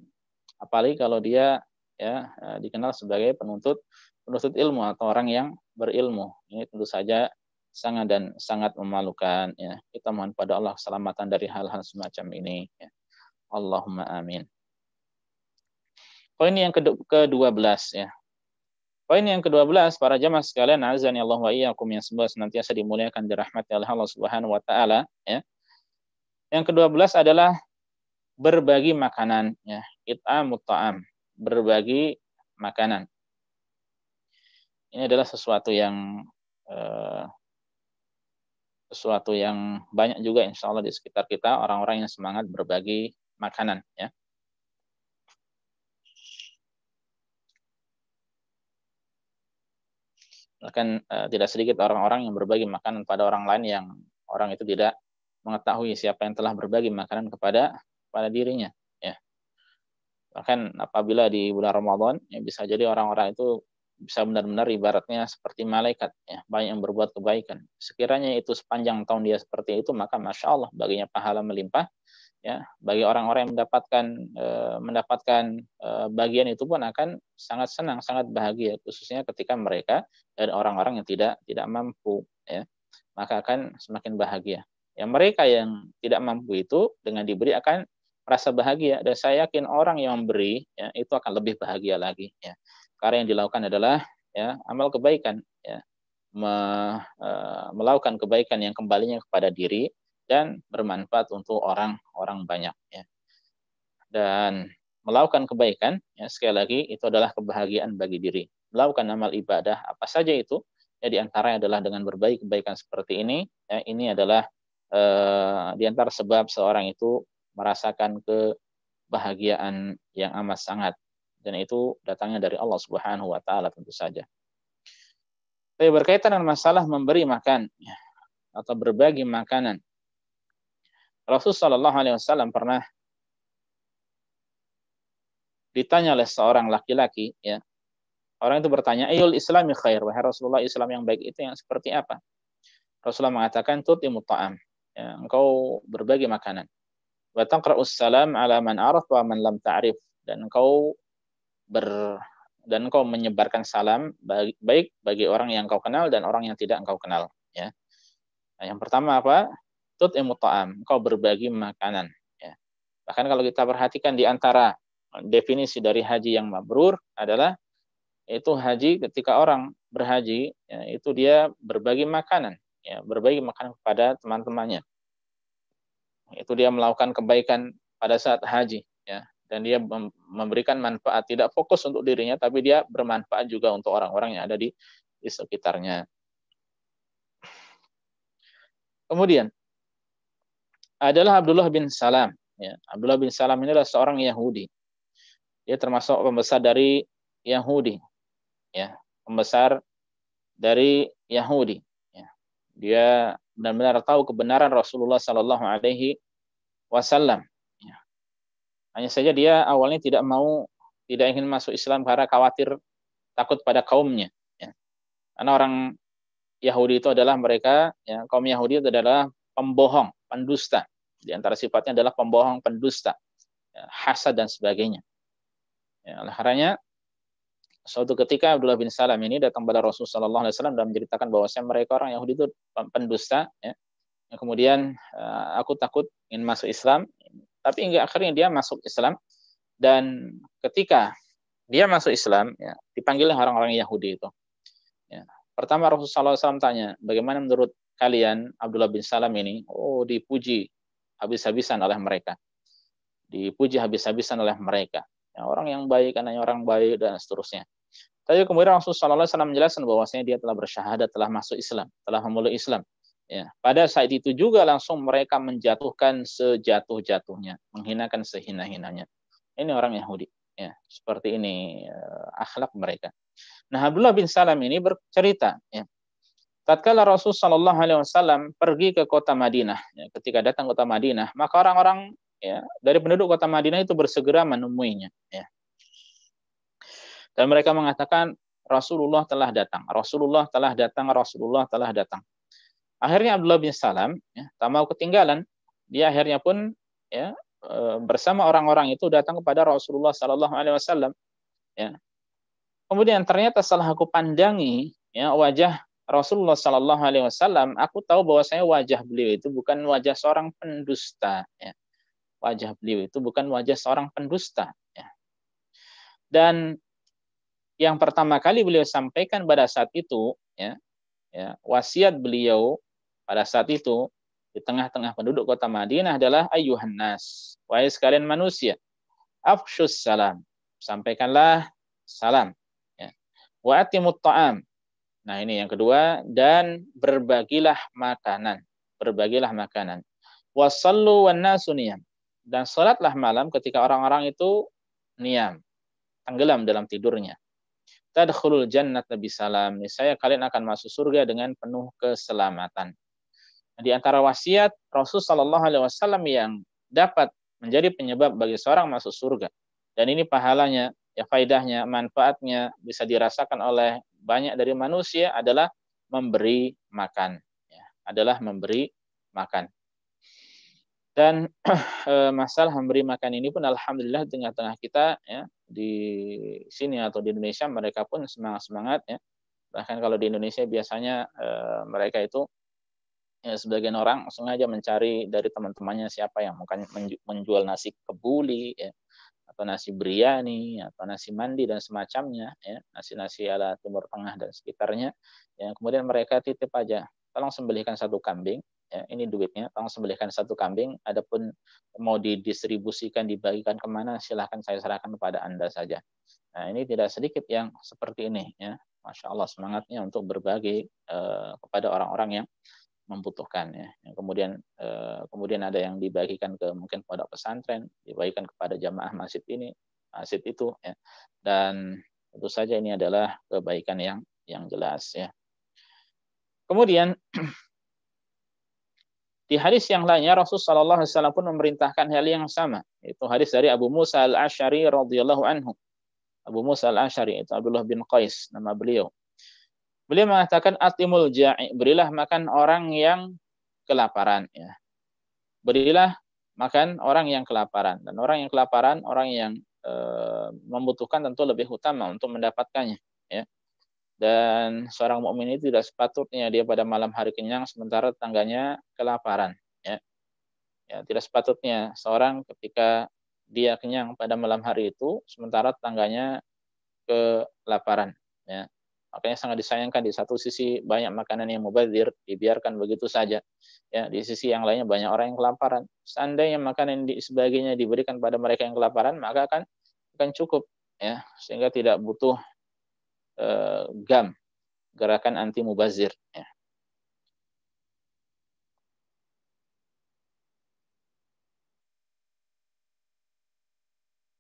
apalagi kalau dia ya dikenal sebagai penuntut ilmu atau orang yang berilmu. Ini tentu saja sangat memalukan. Ya, kita mohon pada Allah keselamatan dari hal-hal semacam ini. Ya. Allahumma amin. Poin yang ke-12 ya. Poin yang ke-12, para jamaah sekalian, azani Allah wa iyyakum, yang semoga senantiasa dimuliakan dirahmati oleh Allah Subhanahu wa taala ya. Yang ke-12 adalah berbagi makanan ya, it'amut ta'am, berbagi makanan. Ini adalah sesuatu yang banyak juga insya Allah di sekitar kita orang-orang yang semangat berbagi makanan ya. Bahkan tidak sedikit orang-orang yang berbagi makanan pada orang lain yang orang itu tidak mengetahui siapa yang telah berbagi makanan kepada dirinya ya. Bahkan apabila di bulan Ramadan ya, bisa jadi orang-orang itu bisa benar-benar ibaratnya seperti malaikat ya, banyak yang berbuat kebaikan. Sekiranya itu sepanjang tahun dia seperti itu, maka masya Allah baginya pahala melimpah ya. Bagi orang-orang yang mendapatkan bagian itu pun akan sangat senang, sangat bahagia, khususnya ketika mereka dan orang-orang yang tidak mampu ya, maka akan semakin bahagia. Ya, mereka yang tidak mampu itu dengan diberi akan merasa bahagia, dan saya yakin orang yang memberi ya, itu akan lebih bahagia lagi ya. Karena yang dilakukan adalah ya amal kebaikan ya, melakukan kebaikan yang kembalinya kepada diri dan bermanfaat untuk orang banyak ya. Dan melakukan kebaikan ya, sekali lagi itu adalah kebahagiaan bagi diri. Melakukan amal ibadah apa saja itu ya, diantaranya adalah dengan berbagi kebaikan seperti ini ya, ini adalah diantara sebab seorang itu merasakan kebahagiaan yang amat sangat, dan itu datangnya dari Allah Subhanahu wa taala tentu saja. Tapi berkaitan dengan masalah memberi makan ya, atau berbagi makanan, Rasulullah SAW pernah ditanya oleh seorang laki-laki ya. Orang itu bertanya, "Ayyul islami khair?" Wahai Rasulullah, Islam yang baik itu yang seperti apa? Rasulullah mengatakan, "Tut'imut ta'am." Ya, engkau berbagi makanan. Wa taqra'us salam 'ala man 'araf wa man lam ta'rif. Dan engkau menyebarkan salam baik bagi orang yang engkau kenal dan orang yang tidak engkau kenal ya. Nah, yang pertama apa? Tut'imut ta'am, engkau berbagi makanan ya. Bahkan kalau kita perhatikan di antara definisi dari haji yang mabrur adalah itu haji ketika orang berhaji ya, itu dia berbagi makanan ya, berbagi makanan kepada teman-temannya. Itu dia melakukan kebaikan pada saat haji ya, dan dia memberikan manfaat, tidak fokus untuk dirinya tapi dia bermanfaat juga untuk orang-orang yang ada di sekitarnya. Kemudian adalah Abdullah bin Salam ya. Abdullah bin Salam ini adalah seorang Yahudi. Dia termasuk pembesar dari Yahudi ya, pembesar dari Yahudi ya. Dia benar-benar tahu kebenaran Rasulullah Sallallahu Alaihi Wasallam ya. Hanya saja dia awalnya tidak ingin masuk Islam karena khawatir, takut pada kaumnya ya. Karena orang Yahudi itu adalah mereka ya, kaum Yahudi itu adalah pembohong, pendusta. Di antara sifatnya adalah pembohong, pendusta ya, hasad dan sebagainya ya. Oleh karenanya suatu ketika Abdullah bin Salam ini datang kepada Rasulullah SAW dan menceritakan bahwasanya mereka orang Yahudi itu pendusta ya. Kemudian aku takut ingin masuk Islam, tapi hingga akhirnya dia masuk Islam. Dan ketika dia masuk Islam ya, dipanggillah orang-orang Yahudi itu ya. Pertama Rasulullah SAW tanya, bagaimana menurut kalian Abdullah bin Salam ini? Oh, dipuji habis-habisan oleh mereka. Dipuji habis-habisan oleh mereka. Ya, orang yang baik, anaknya orang baik, dan seterusnya. Tapi kemudian Rasulullah SAW menjelaskan bahwasanya dia telah bersyahadat, telah masuk Islam, telah memeluk Islam. Ya, pada saat itu juga langsung mereka menjatuhkan sejatuh-jatuhnya, menghinakan sehina-hinanya. Ini orang Yahudi. Ya, seperti ini akhlak mereka. Nah, Abdullah bin Salam ini bercerita, ya, tatkala Rasul Shallallahu Alaihi Wasallam pergi ke kota Madinah, ya, ketika datang ke kota Madinah, maka orang-orang, ya, dari penduduk kota Madinah itu bersegera menemuinya, ya. Dan mereka mengatakan Rasulullah telah datang, Rasulullah telah datang, Rasulullah telah datang. Akhirnya Abdullah bin Salam, ya, tak mau ketinggalan, dia akhirnya pun, ya, bersama orang-orang itu datang kepada Rasulullah Shallallahu Alaihi Wasallam. Ya. Kemudian ternyata setelah aku pandangi, ya, wajah Rasulullah Shallallahu Alaihi Wasallam, aku tahu bahwasanya wajah beliau itu bukan wajah seorang pendusta. Ya. Wajah beliau itu bukan wajah seorang pendusta. Ya. Dan yang pertama kali beliau sampaikan pada saat itu, ya, wasiat beliau pada saat itu di tengah-tengah penduduk kota Madinah adalah ayyuhan nas, wahai sekalian manusia, afshus salam, sampaikanlah salam, ya. Wa atimut ta'am. Nah, ini yang kedua, dan berbagilah makanan, berbagilah makanan. Wasallu wan nasu niyam, dan salatlah malam ketika orang-orang itu niyam, tenggelam dalam tidurnya. Tadkhulul jannata bisalam, niscaya kalian akan masuk surga dengan penuh keselamatan. Di antara wasiat Rasul Shallallahu Alaihi Wasallam yang dapat menjadi penyebab bagi seorang masuk surga, dan ini pahalanya, ya, faidahnya, manfaatnya bisa dirasakan oleh banyak dari manusia adalah memberi makan, ya, adalah memberi makan. Dan masalah memberi makan ini pun alhamdulillah di tengah-tengah kita, ya, di sini atau di Indonesia mereka pun semangat-semangat, ya. Bahkan kalau di Indonesia biasanya mereka itu, ya, sebagian orang sengaja mencari dari teman-temannya siapa yang mungkin menjual nasi kebuli, ya, atau nasi biryani, atau nasi mandi dan semacamnya, ya, nasi-nasi ala Timur Tengah dan sekitarnya. Ya, kemudian mereka titip aja, tolong sembelihkan satu kambing, ya, ini duitnya, tolong sembelihkan satu kambing, adapun mau didistribusikan, dibagikan kemana, silahkan saya serahkan kepada Anda saja. Nah, ini tidak sedikit yang seperti ini, ya. Masya Allah, semangatnya untuk berbagi kepada orang-orang yang membutuhkan, ya. Kemudian ada yang dibagikan ke mungkin pondok pesantren, dibagikan kepada jamaah masjid ini, masjid itu, ya. Dan tentu saja ini adalah kebaikan yang jelas, ya. Kemudian di hadis yang lainnya Rasulullah sallallahu alaihi wasallam pun memerintahkan hal yang sama. Itu hadis dari Abu Musa al-Asy'ari radhiyallahu anhu. Abu Musa al-Asy'ari itu Abdullah bin Qais nama beliau. Beliau mengatakan atimul ja'i, berilah makan orang yang kelaparan, ya. Berilah makan orang yang kelaparan, dan orang yang kelaparan, orang yang membutuhkan tentu lebih utama untuk mendapatkannya, ya. Dan seorang mukmin itu tidak sepatutnya dia pada malam hari kenyang sementara tetangganya kelaparan, ya. Ya, tidak sepatutnya seorang ketika dia kenyang pada malam hari itu sementara tetangganya kelaparan, ya. Makanya sangat disayangkan di satu sisi banyak makanan yang mubazir dibiarkan begitu saja, ya. Di sisi yang lainnya banyak orang yang kelaparan. Seandainya makanan sebagainya diberikan pada mereka yang kelaparan, maka akan cukup, ya, sehingga tidak butuh GAM, gerakan anti mubazir, ya.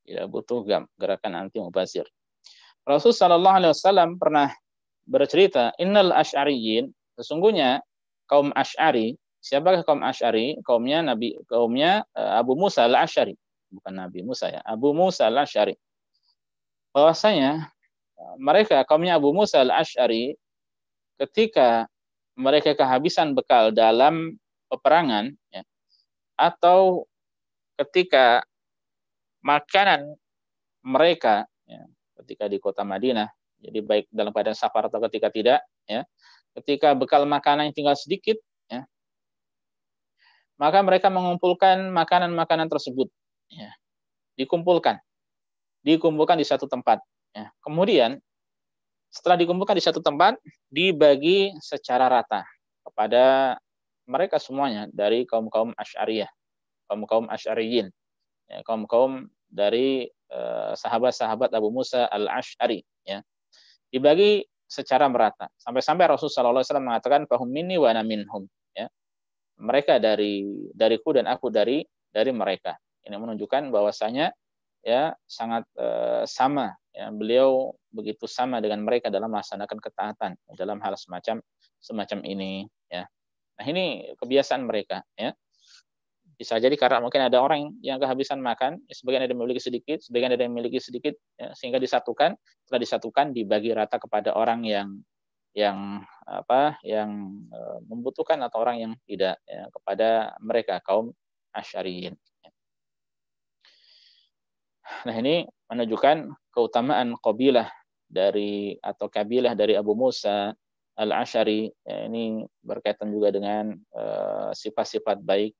Tidak butuh GAM, gerakan anti mubazir. Rasul sallallahu alaihi wasallam pernah bercerita, innal asy'ariyin, sesungguhnya kaum Asy'ari. Siapakah kaum Asy'ari? Kaumnya Abu Musa al-Asy'ari, bukan Nabi Musa, ya, Abu Musa al-Asy'ari. Bahwasanya mereka kaumnya Abu Musa al-Asy'ari ketika mereka kehabisan bekal dalam peperangan, ya, atau ketika makanan mereka, ya, ketika di kota Madinah, jadi baik dalam keadaan safar atau ketika tidak, ya, ketika bekal makanan yang tinggal sedikit, ya, maka mereka mengumpulkan makanan-makanan tersebut, ya, dikumpulkan di satu tempat, ya. Kemudian setelah dikumpulkan di satu tempat, dibagi secara rata kepada mereka semuanya dari kaum-kaum Asy'ariyah, kaum-kaum Asy'ariyin, ya, kaum-kaum dari sahabat-sahabat Abu Musa al-Asy'ari, ya. Dibagi secara merata. Sampai-sampai Rasulullah sallallahu alaihi wasallam mengatakan fahum minni wa ana minhum, ya. Mereka dariku dan aku dari mereka. Ini menunjukkan bahwasanya ya sangat sama, ya, beliau begitu sama dengan mereka dalam melaksanakan ketaatan dalam hal semacam ini, ya. Nah, ini kebiasaan mereka, ya. Bisa jadi karena mungkin ada orang yang kehabisan makan, sebagian ada yang memiliki sedikit, sebagian ada yang memiliki sedikit, ya, sehingga disatukan, setelah disatukan dibagi rata kepada orang yang membutuhkan atau orang yang tidak, ya, kepada mereka kaum Asy'ariyin. Nah, ini menunjukkan keutamaan kabilah dari Abu Musa Al-Asy'ari, ya, ini berkaitan juga dengan sifat-sifat baik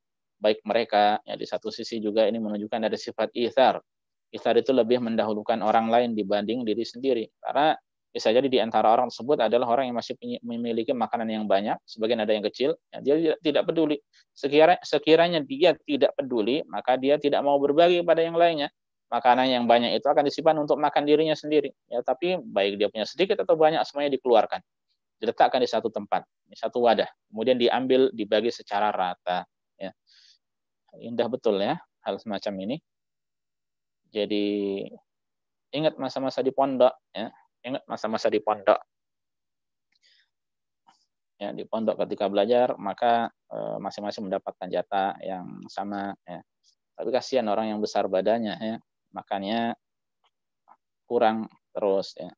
mereka, ya. Di satu sisi juga ini menunjukkan ada sifat itsar. Itsar itu lebih mendahulukan orang lain dibanding diri sendiri, karena bisa jadi di antara orang tersebut adalah orang yang masih memiliki makanan yang banyak, sebagian ada yang kecil, ya, dia tidak peduli. Sekiranya dia tidak peduli, maka dia tidak mau berbagi pada yang lainnya. Makanan yang banyak itu akan disimpan untuk makan dirinya sendiri, ya, tapi baik dia punya sedikit atau banyak, semuanya dikeluarkan, diletakkan di satu tempat, di satu wadah, kemudian diambil, dibagi secara rata, ya. Indah betul, ya, hal semacam ini. Jadi ingat masa-masa di pondok, ya. Ingat masa-masa di pondok. Ya, di pondok ketika belajar maka masing-masing mendapatkan jatah yang sama, ya. Tapi kasihan orang yang besar badannya, ya, makannya kurang terus, ya.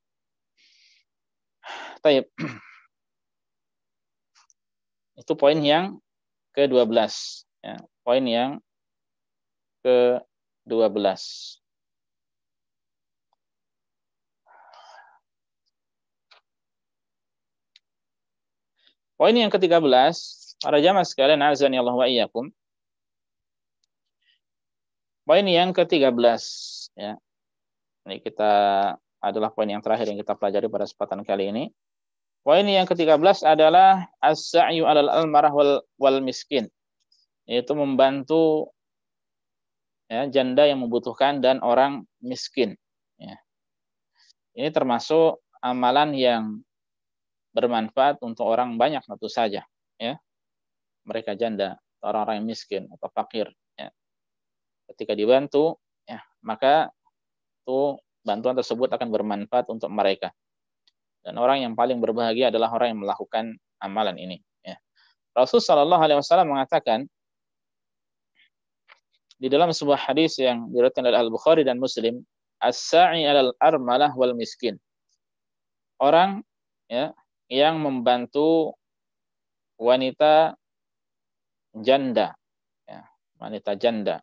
Baik. Itu poin yang ke-12, ya. Poin yang ke-12. Poin yang ke-13, para jamaah sekalian, azani Allah wa iyyakum. Poin yang ke-13, ya. Ini adalah poin yang terakhir yang kita pelajari pada kesempatan kali ini. Poin yang ke-13 adalah as-sa'yu 'alal almarah wal miskin, yaitu membantu, ya, janda yang membutuhkan dan orang miskin, ya. Ini termasuk amalan yang bermanfaat untuk orang banyak tentu saja, ya. Mereka janda, orang-orang yang miskin atau fakir, ya. Ketika dibantu, ya, maka itu bantuan tersebut akan bermanfaat untuk mereka. Dan orang yang paling berbahagia adalah orang yang melakukan amalan ini, ya. Rasul sallallahu alaihi wasallam mengatakan di dalam sebuah hadis yang diriwayatkan oleh Al-Bukhari dan Muslim, as-sa'i 'alal armalah wal miskin. Orang, ya, yang membantu wanita janda, ya, wanita janda.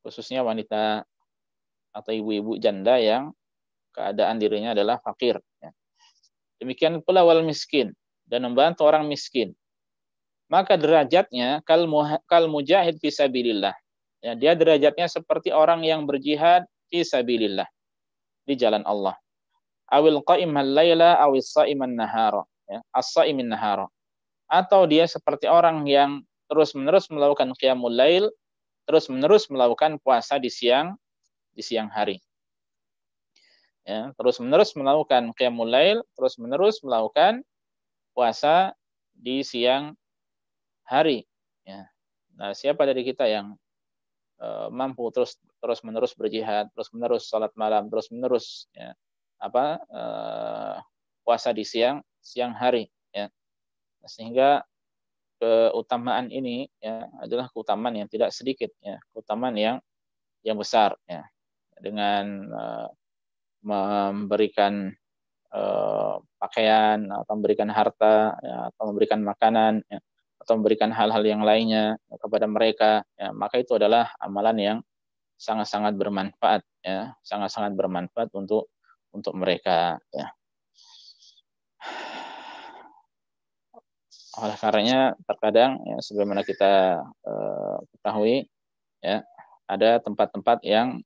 Khususnya wanita atau ibu-ibu janda yang keadaan dirinya adalah fakir, ya. Demikian pula wal miskin, dan membantu orang miskin. Maka derajatnya kal mujahid fi sabilillah. Ya, dia derajatnya seperti orang yang berjihad fi sabilillah, di jalan Allah. Awil qa'imal laila awis sha'iman nahara, ya, as-sha'imin nahara. Atau dia seperti orang yang terus-menerus melakukan qiyamul lail, terus-menerus melakukan puasa di siang hari. Ya, terus-menerus melakukan qiyamul lail, terus-menerus melakukan puasa di siang hari, ya. Nah, siapa dari kita yang mampu terus-menerus berjihad, terus-menerus salat malam, terus-menerus, ya, puasa di siang hari, ya. Sehingga keutamaan ini, ya, adalah keutamaan yang tidak sedikit, ya, keutamaan yang besar, ya. Dengan memberikan pakaian atau memberikan harta, ya, atau memberikan makanan, ya, atau memberikan hal-hal yang lainnya, ya, kepada mereka, ya, maka itu adalah amalan yang sangat-sangat bermanfaat, ya, sangat-sangat bermanfaat untuk mereka, ya. Oleh karenanya terkadang, ya, sebagaimana kita ketahui, ya, ada tempat-tempat yang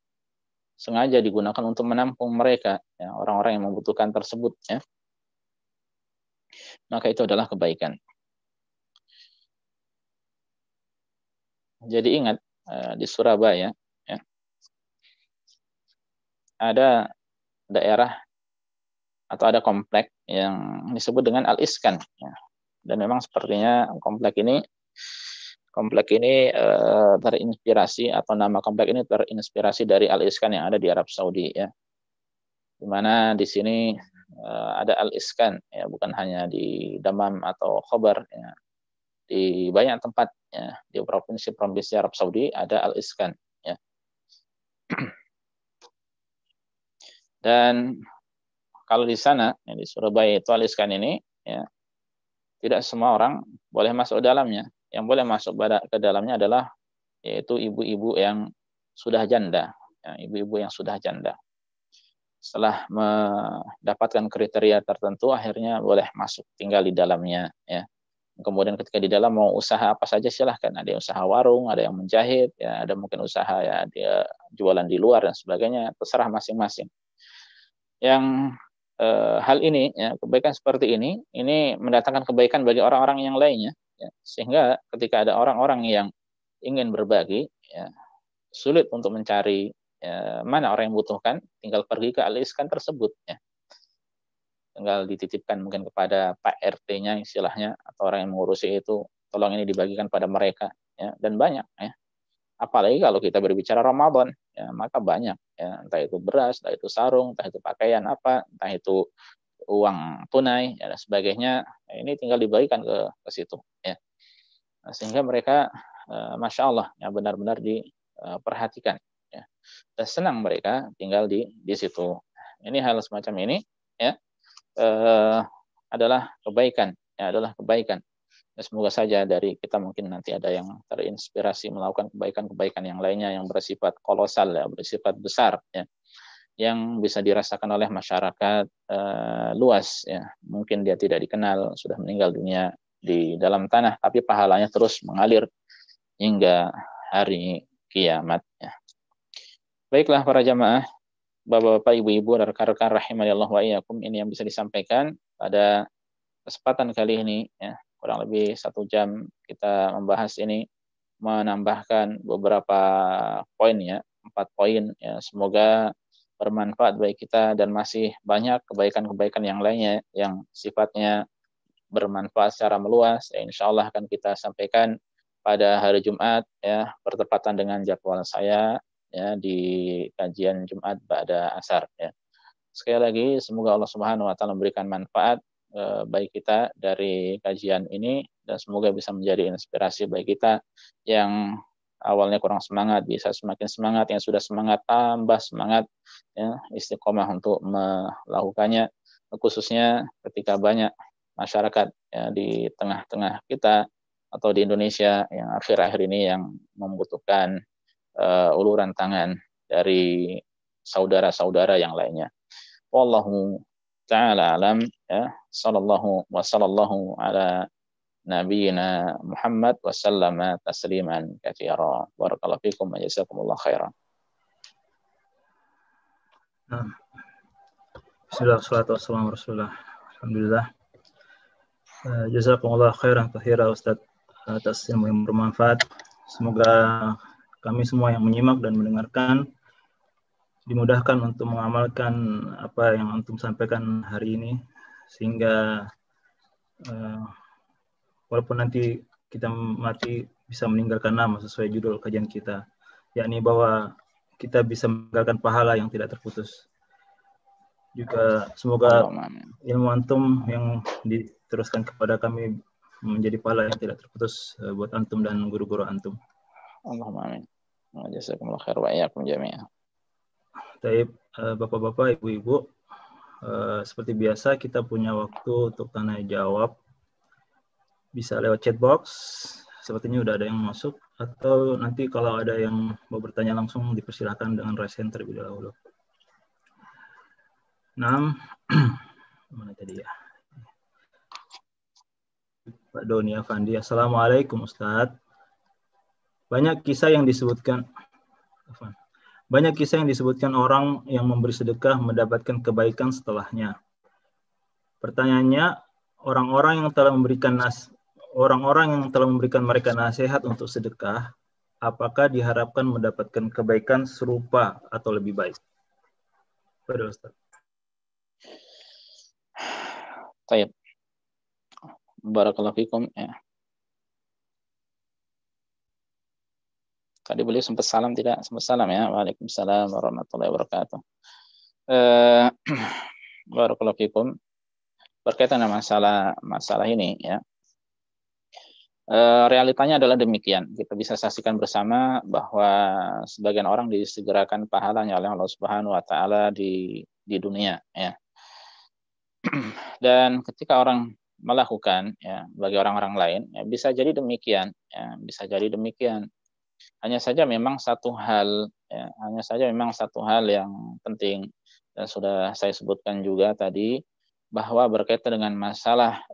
sengaja digunakan untuk menampung mereka, ya, orang-orang yang membutuhkan tersebut, ya. Maka itu adalah kebaikan. Jadi ingat, di Surabaya, ya, ada daerah atau ada komplek yang disebut dengan Al-Iskan, ya. Dan memang sepertinya komplek ini komplek ini terinspirasi, atau nama komplek ini terinspirasi dari Al-Iskan yang ada di Arab Saudi, ya. Di mana di sini ada Al-Iskan, ya, bukan hanya di Damam atau Khobar, ya. Di banyak tempat, ya, di provinsi-provinsi Arab Saudi ada Al-Iskan, ya. Dan kalau di sana, ya, di Surabaya itu Al-Iskan ini, ya, tidak semua orang boleh masuk dalamnya. Yang boleh masuk ke dalamnya adalah yaitu ibu-ibu yang sudah janda, ya, ibu-ibu yang sudah janda. Setelah mendapatkan kriteria tertentu, akhirnya boleh masuk tinggal di dalamnya, ya. Kemudian ketika di dalam mau usaha apa saja silahkan. Ada yang usaha warung, ada yang menjahit, ya, ada mungkin usaha, ya, dia jualan di luar dan sebagainya, terserah masing-masing. Yang hal ini, ya, kebaikan seperti ini mendatangkan kebaikan bagi orang-orang yang lainnya, ya. Sehingga ketika ada orang-orang yang ingin berbagi, ya, sulit untuk mencari, ya, mana orang yang membutuhkan, tinggal pergi ke Al-Iskan tersebut, ya. Tinggal dititipkan mungkin kepada Pak RT-nya istilahnya, atau orang yang mengurusi itu, tolong ini dibagikan pada mereka, ya. Dan banyak, ya. Apalagi kalau kita berbicara Ramadan, ya, maka banyak, ya. Entah itu beras, entah itu sarung, entah itu pakaian apa, entah itu uang tunai, ya, dan sebagainya. Ya, ini tinggal dibagikan ke situ, ya. Nah, sehingga mereka Masya Allah, ya, benar-benar diperhatikan, ya. Dan senang mereka tinggal di situ. Ini hal semacam ini, ya, adalah kebaikan, ya, adalah kebaikan. Ya, semoga saja dari kita mungkin nanti ada yang terinspirasi melakukan kebaikan-kebaikan yang lainnya yang bersifat kolosal, ya, bersifat besar, ya, yang bisa dirasakan oleh masyarakat luas, ya. Mungkin dia tidak dikenal, sudah meninggal dunia di dalam tanah, tapi pahalanya terus mengalir hingga hari kiamat, ya. Baiklah para jamaah, Bapak-bapak, ibu-ibu, dan rekan-rekan rahimani Allah wa iyyakum, ini yang bisa disampaikan pada kesempatan kali ini, ya. Kurang lebih 1 jam kita membahas ini, menambahkan beberapa poin, ya, 4 poin, ya. Semoga bermanfaat bagi kita, dan masih banyak kebaikan-kebaikan yang lainnya yang sifatnya bermanfaat secara meluas, ya, insya Allah akan kita sampaikan pada hari Jumat, ya, bertepatan dengan jadwal saya, ya, di kajian Jumat ba'da asar, ya. Sekali lagi semoga Allah Subhanahu wa taala memberikan manfaat bagi kita dari kajian ini, dan semoga bisa menjadi inspirasi bagi kita yang awalnya kurang semangat bisa semakin semangat, yang sudah semangat tambah semangat, ya, istiqomah untuk melakukannya, khususnya ketika banyak masyarakat, ya, di tengah-tengah kita atau di Indonesia yang akhir-akhir ini yang membutuhkan uluran tangan dari saudara-saudara yang lainnya. Wallahu ta'ala alam, ya. Sallallahu wa sallallahu ala nabiyyina Muhammad wa sallama tasliman katsira. Barakallahu fikum wa jazakumullah khairan. Bismillah, wassalatu wassalamu Rasulullah. Alhamdulillah. Jazakumullah khairan katsira Ustaz atas ilmu yang bermanfaat. Semoga kami semua yang menyimak dan mendengarkan dimudahkan untuk mengamalkan apa yang antum sampaikan hari ini, sehingga walaupun nanti kita mati bisa meninggalkan nama sesuai judul kajian kita, yakni bahwa kita bisa meninggalkan pahala yang tidak terputus. Juga semoga ilmu antum yang diteruskan kepada kami menjadi pahala yang tidak terputus buat antum dan guru-guru antum. Allahumma amin. Jazakumullah khair wa iyyakum jami'an. Baik, Bapak-bapak, Ibu-ibu, seperti biasa kita punya waktu untuk tanya jawab. Bisa lewat chat box, sepertinya udah ada yang masuk, atau nanti kalau ada yang mau bertanya langsung dipersilakan dengan raise hand terlebih dahulu. 6. Mana tadi ya? Pak Doni Afandi. Assalamualaikum Ustadz. Banyak kisah yang disebutkan orang yang memberi sedekah mendapatkan kebaikan setelahnya. Pertanyaannya, orang-orang yang telah memberikan mereka nasihat untuk sedekah, apakah diharapkan mendapatkan kebaikan serupa atau lebih baik? Pada Ustaz. Baik. Barakallahu fikum, ya. Tadi beliau sempat salam tidak? Sempat salam ya. Waalaikumsalam warahmatullahi wabarakatuh. Barakallahu fikum. Berkaitan dengan masalah ini ya. Realitanya adalah demikian. Kita bisa saksikan bersama bahwa sebagian orang disegerakan pahalanya oleh Allah Subhanahu wa taala di dunia ya. Dan ketika orang melakukan ya bagi orang-orang lain ya bisa jadi demikian ya, bisa jadi demikian. Hanya saja memang satu hal ya, hanya saja memang satu hal yang penting dan sudah saya sebutkan juga tadi bahwa berkaitan dengan masalah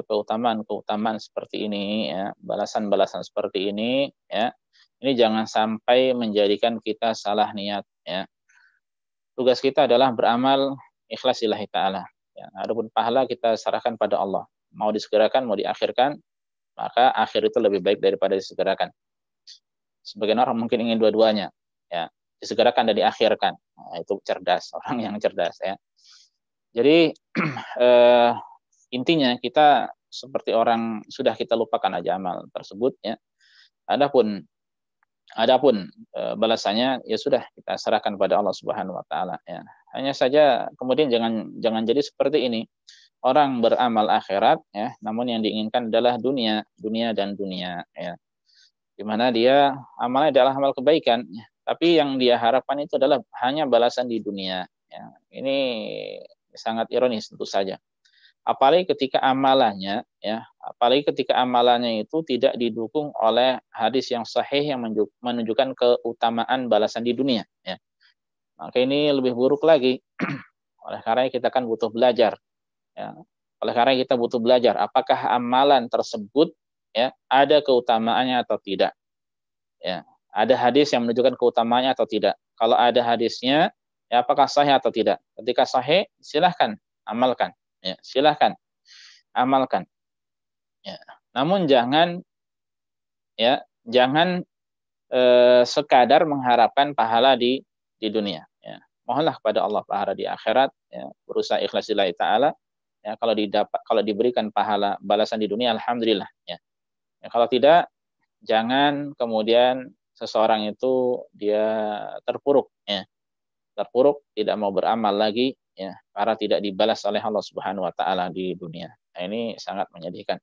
keutamaan-keutamaan seperti ini ya, balasan-balasan seperti ini ya. Ini jangan sampai menjadikan kita salah niat ya. Tugas kita adalah beramal ikhlas lillahi ta'ala. Ya, adapun pahala kita serahkan pada Allah. Mau disegerakan, mau diakhirkan, maka akhir itu lebih baik daripada disegerakan. Sebagian orang mungkin ingin dua-duanya, ya, disegerakan dan diakhirkan. Nah, itu cerdas, orang yang cerdas ya. Jadi intinya kita seperti orang sudah kita lupakan aja amal tersebut ya. Adapun balasannya ya sudah kita serahkan pada Allah Subhanahu wa taala ya. Hanya saja kemudian jangan jadi seperti ini. Orang beramal akhirat ya, namun yang diinginkan adalah dunia dan dunia ya. Di mana dia amalnya adalah amal kebaikan ya. Tapi yang dia harapkan itu adalah hanya balasan di dunia ya. Ini sangat ironis tentu saja. Apalagi ketika amalannya itu tidak didukung oleh hadis yang sahih yang menunjukkan keutamaan balasan di dunia ya. Maka ini lebih buruk lagi. Oleh karena kita kan butuh belajar ya. Oleh karena kita butuh belajar apakah amalan tersebut ya ada keutamaannya atau tidak ya. Ada hadis yang menunjukkan keutamaannya atau tidak. Kalau ada hadisnya ya apakah sahih atau tidak. Ketika sahih silahkan amalkan ya, silahkan amalkan ya. Namun jangan sekadar mengharapkan pahala di dunia ya. Mohonlah kepada Allah pahala di akhirat ya, berusaha ikhlas lillahi taala ya. Kalau diberikan pahala balasan di dunia alhamdulillah ya. Ya, kalau tidak jangan kemudian seseorang itu dia terpuruk ya. Terpuruk tidak mau beramal lagi ya, karena tidak dibalas oleh Allah Subhanahu wa taala di dunia. Nah, ini sangat menyedihkan.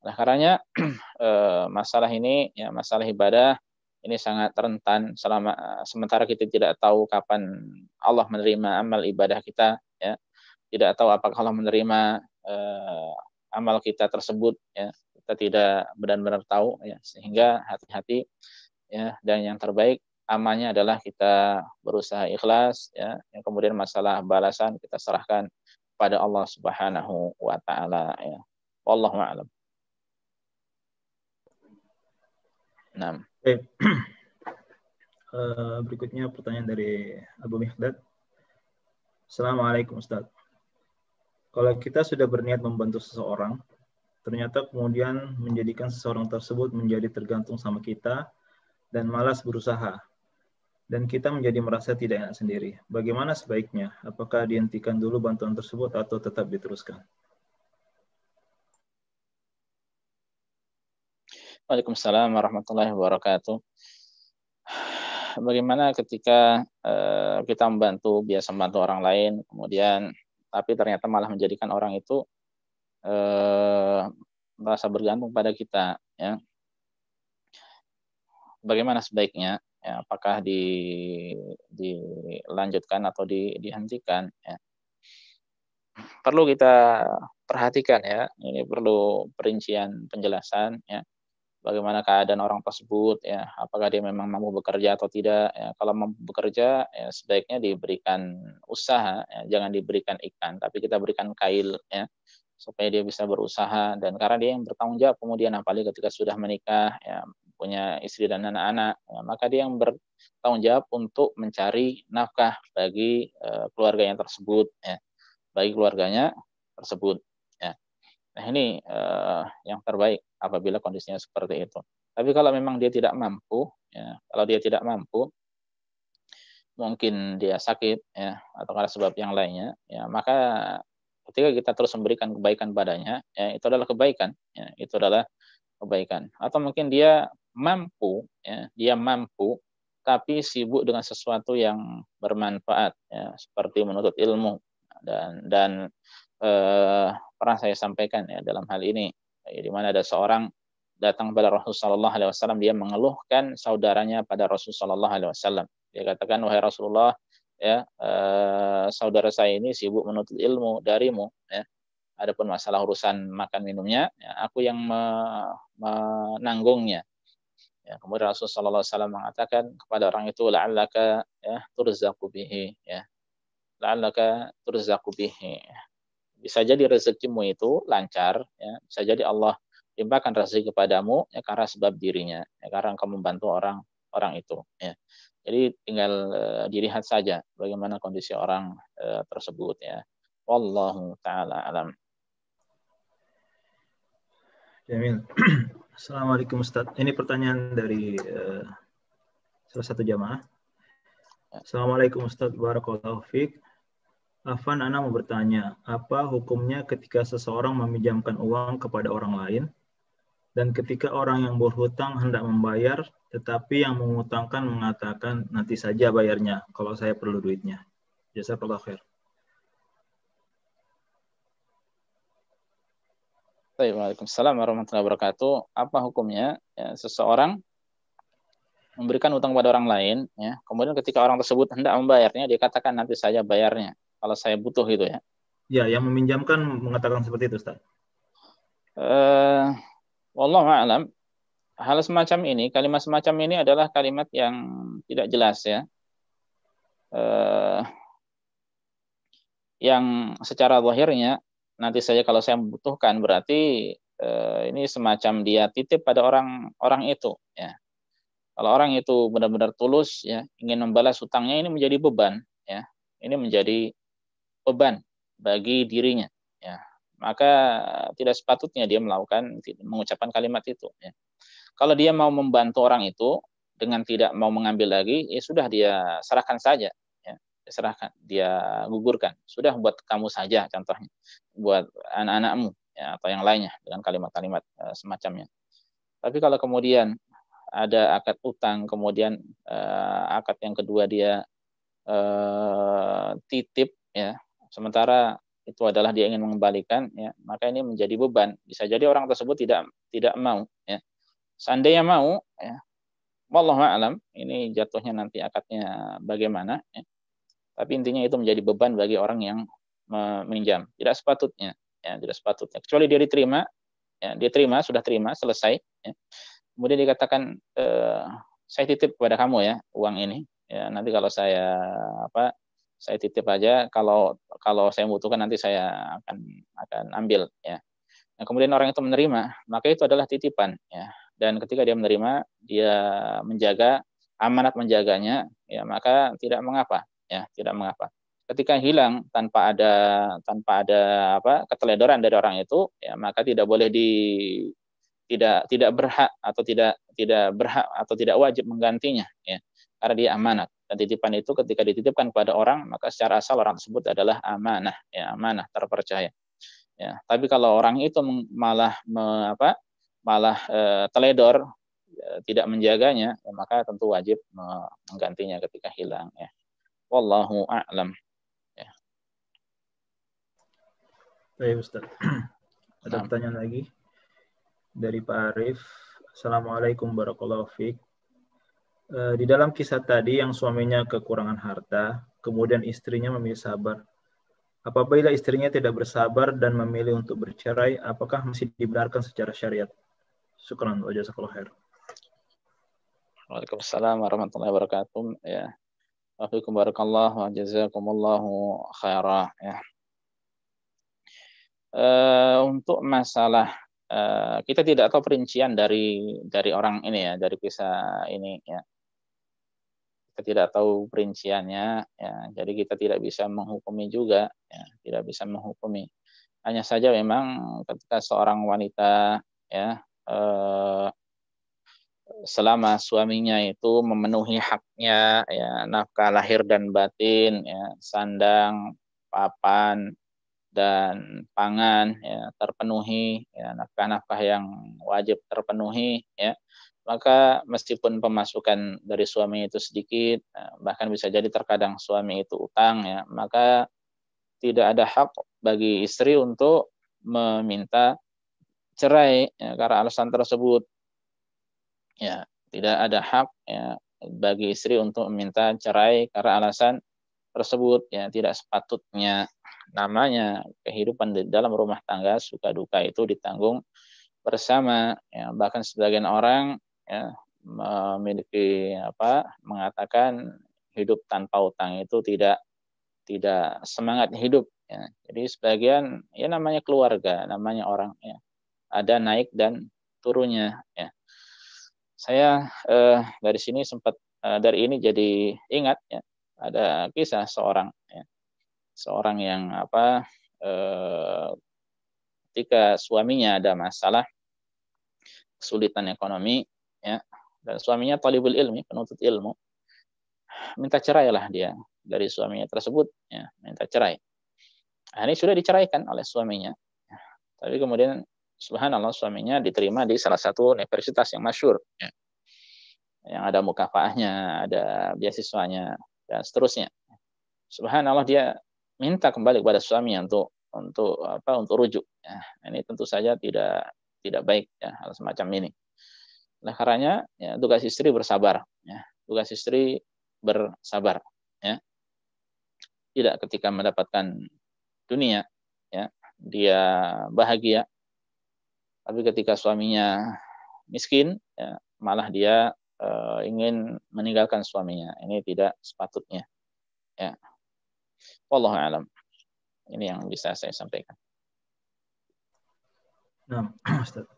Nah, karenanya masalah ini ya, masalah ibadah ini sangat rentan sementara kita tidak tahu kapan Allah menerima amal ibadah kita ya. Tidak tahu apakah Allah menerima amal kita tersebut ya. Kita tidak benar-benar tahu ya, sehingga hati-hati ya, dan yang terbaik amalnya adalah kita berusaha ikhlas ya, yang kemudian masalah balasan kita serahkan pada Allah Subhanahu wa taala ya. Wallahu a'lam. Nah. Berikutnya pertanyaan dari Abu Mihdad. Assalamualaikum Ustaz. Kalau kita sudah berniat membantu seseorang, ternyata kemudian menjadikan seseorang tersebut menjadi tergantung sama kita dan malas berusaha, dan kita menjadi merasa tidak enak sendiri. Bagaimana sebaiknya? Apakah dihentikan dulu bantuan tersebut atau tetap diteruskan? Waalaikumsalam warahmatullahi wabarakatuh. Bagaimana ketika kita biasa membantu orang lain, kemudian tapi ternyata malah menjadikan orang itu merasa bergantung pada kita ya. Bagaimana sebaiknya ya, apakah dilanjutkan atau dihentikan ya. Perlu kita perhatikan ya, ini perlu perincian penjelasan ya. Bagaimana keadaan orang tersebut ya, apakah dia memang mampu bekerja atau tidak ya. Kalau mampu bekerja ya sebaiknya diberikan usaha ya, jangan diberikan ikan, tapi kita berikan kail ya, supaya dia bisa berusaha, dan karena dia yang bertanggung jawab kemudian apalagi ketika sudah menikah ya, punya istri dan anak-anak ya, maka dia yang bertanggung jawab untuk mencari nafkah bagi keluarganya tersebut ya, bagi keluarganya tersebut ya. Nah ini yang terbaik apabila kondisinya seperti itu. Tapi kalau memang dia tidak mampu ya, kalau dia tidak mampu, mungkin dia sakit ya, atau karena sebab yang lainnya ya, maka ketika kita terus memberikan kebaikan padanya ya, itu adalah kebaikan ya, itu adalah kebaikan. Atau mungkin dia mampu, ya, dia mampu, tapi sibuk dengan sesuatu yang bermanfaat, ya, seperti menuntut ilmu. Dan pernah saya sampaikan ya dalam hal ini, di mana ada seorang datang pada Rasulullah SAW, dia mengeluhkan saudaranya pada Rasulullah SAW. Dia katakan, wahai Rasulullah, ya, saudara saya ini sibuk menuntut ilmu darimu, ya. Adapun masalah urusan makan minumnya, ya, aku yang menanggungnya. Ya, kemudian Rasulullah SAW mengatakan kepada orang itu, la'allaka, ya, turzaqu bihi, ya, la'allaka turzaqu bihi. Bisa jadi rezekimu itu lancar, ya, bisa jadi Allah limpahkan rezeki kepadamu, ya, karena sebab dirinya, ya, karena engkau membantu orang itu, ya. Jadi tinggal dilihat saja bagaimana kondisi orang tersebut, ya. Wallahu taala alam. Jamil. Assalamualaikum Ustaz. Ini pertanyaan dari salah satu jamaah. Assalamualaikum Ustaz, barakallahu fiik. Afan, Ana mau bertanya, apa hukumnya ketika seseorang meminjamkan uang kepada orang lain dan ketika orang yang berhutang hendak membayar, tetapi yang mengutangkan mengatakan nanti saja bayarnya kalau saya perlu duitnya. Jazakallahu khair. Waalaikumsalam warahmatullahi wabarakatuh. Apa hukumnya, ya, seseorang memberikan utang pada orang lain, ya, kemudian ketika orang tersebut hendak membayarnya, dia katakan nanti saja bayarnya kalau saya butuh, gitu ya. Ya, yang meminjamkan mengatakan seperti itu, Ustaz. Wallahu a'lam. Hal semacam ini, kalimat semacam ini adalah kalimat yang tidak jelas, ya. Yang secara zahirnya nanti saja kalau saya membutuhkan, berarti ini semacam dia titip pada orang itu, ya. Kalau orang itu benar-benar tulus, ya, ingin membalas hutangnya, ini menjadi beban, ya. Ini menjadi beban bagi dirinya, ya. Maka tidak sepatutnya dia mengucapkan kalimat itu, ya. Kalau dia mau membantu orang itu dengan tidak mau mengambil lagi, ya sudah, dia serahkan saja, ya. Serahkan, dia gugurkan. Sudah, buat kamu saja, contohnya, buat anak-anakmu, ya, atau yang lainnya, dengan kalimat-kalimat semacamnya. Tapi kalau kemudian ada akad utang, kemudian akad yang kedua dia titip, ya, sementara itu adalah dia ingin mengembalikan, ya, maka ini menjadi beban. Bisa jadi orang tersebut tidak mau, ya. Seandainya mau, ya, wallahu a'lam, ini jatuhnya nanti akadnya bagaimana, ya. Tapi intinya itu menjadi beban bagi orang yang meminjam. Tidak sepatutnya, ya, tidak sepatutnya. Kecuali dia diterima, ya, dia terima, sudah terima, selesai, ya. Kemudian dikatakan, saya titip kepada kamu, ya, uang ini, ya, nanti kalau saya titip aja, kalau saya membutuhkan nanti saya akan ambil, ya. Nah, kemudian orang itu menerima, maka itu adalah titipan, ya. Dan ketika dia menerima, dia menjaga amanat, menjaganya, ya, maka tidak mengapa, ya, tidak mengapa. Ketika hilang tanpa ada keteledoran dari orang itu, ya, maka tidak boleh tidak berhak atau tidak wajib menggantinya, ya, karena dia amanat. Dan titipan itu ketika dititipkan kepada orang, maka secara asal orang tersebut adalah amanah, ya, amanah terpercaya, ya. Tapi kalau orang itu malah teledor, tidak menjaganya, ya, maka tentu wajib menggantinya ketika hilang, ya. Wallahu a'lam, ya. Baik, Ustaz. Ada pertanyaan lagi dari Pak Arif. Assalamualaikum warahmatullahi wabarakatuh. Di dalam kisah tadi yang suaminya kekurangan harta, kemudian istrinya memilih sabar. Apabila istrinya tidak bersabar dan memilih untuk bercerai, apakah masih dibenarkan secara syariat? Syukran wa jazakallahu khair. Waalaikumsalam warahmatullahi wabarakatuh, ya. Waalaikumsalam barakallahu wa jazakumullahu khairah, ya. Untuk masalah kita tidak tahu perincian dari orang ini, ya, dari kisah ini, ya. Kita tidak tahu perinciannya, ya. Jadi kita tidak bisa menghukumi juga, ya, tidak bisa menghukumi. Hanya saja memang ketika seorang wanita, ya, selama suaminya itu memenuhi haknya, ya, nafkah lahir dan batin, ya, sandang, papan, dan pangan, ya, terpenuhi, ya, nafkah-nafkah yang wajib terpenuhi, ya, maka meskipun pemasukan dari suami itu sedikit, bahkan bisa jadi terkadang suami itu utang, ya, maka tidak ada hak bagi istri untuk meminta cerai, ya, karena alasan tersebut. Ya, tidak ada hak, ya, bagi istri untuk meminta cerai karena alasan tersebut. Ya, tidak sepatutnya. Namanya kehidupan di dalam rumah tangga, suka duka itu ditanggung bersama. Ya, bahkan sebagian orang, ya, memiliki mengatakan hidup tanpa utang itu tidak semangat hidup, ya. Jadi sebagian, ya, namanya keluarga, namanya orang, ya, ada naik dan turunnya, ya. Saya dari sini sempat dari ini jadi ingat, ya, ada kisah seorang yang ketika suaminya ada masalah kesulitan ekonomi, ya, dan suaminya talibul ilmi, penuntut ilmu, minta cerailah dia dari suaminya tersebut, ya, minta cerai. Nah, ini sudah diceraikan oleh suaminya, tapi kemudian subhanallah suaminya diterima di salah satu universitas yang masyhur, ya, yang ada mukafaahnya, ada beasiswanya, dan seterusnya. Subhanallah dia minta kembali kepada suaminya untuk rujuk. Ya, ini tentu saja tidak baik, ya, hal semacam ini. Nah, karenanya, ya, tugas istri bersabar, ya, tugas istri bersabar, ya. Tidak ketika mendapatkan dunia, ya, dia bahagia, tapi ketika suaminya miskin, ya, malah dia ingin meninggalkan suaminya. Ini tidak sepatutnya, ya. Wallahu a'lam. Ini yang bisa saya sampaikan. Nah, Ustaz.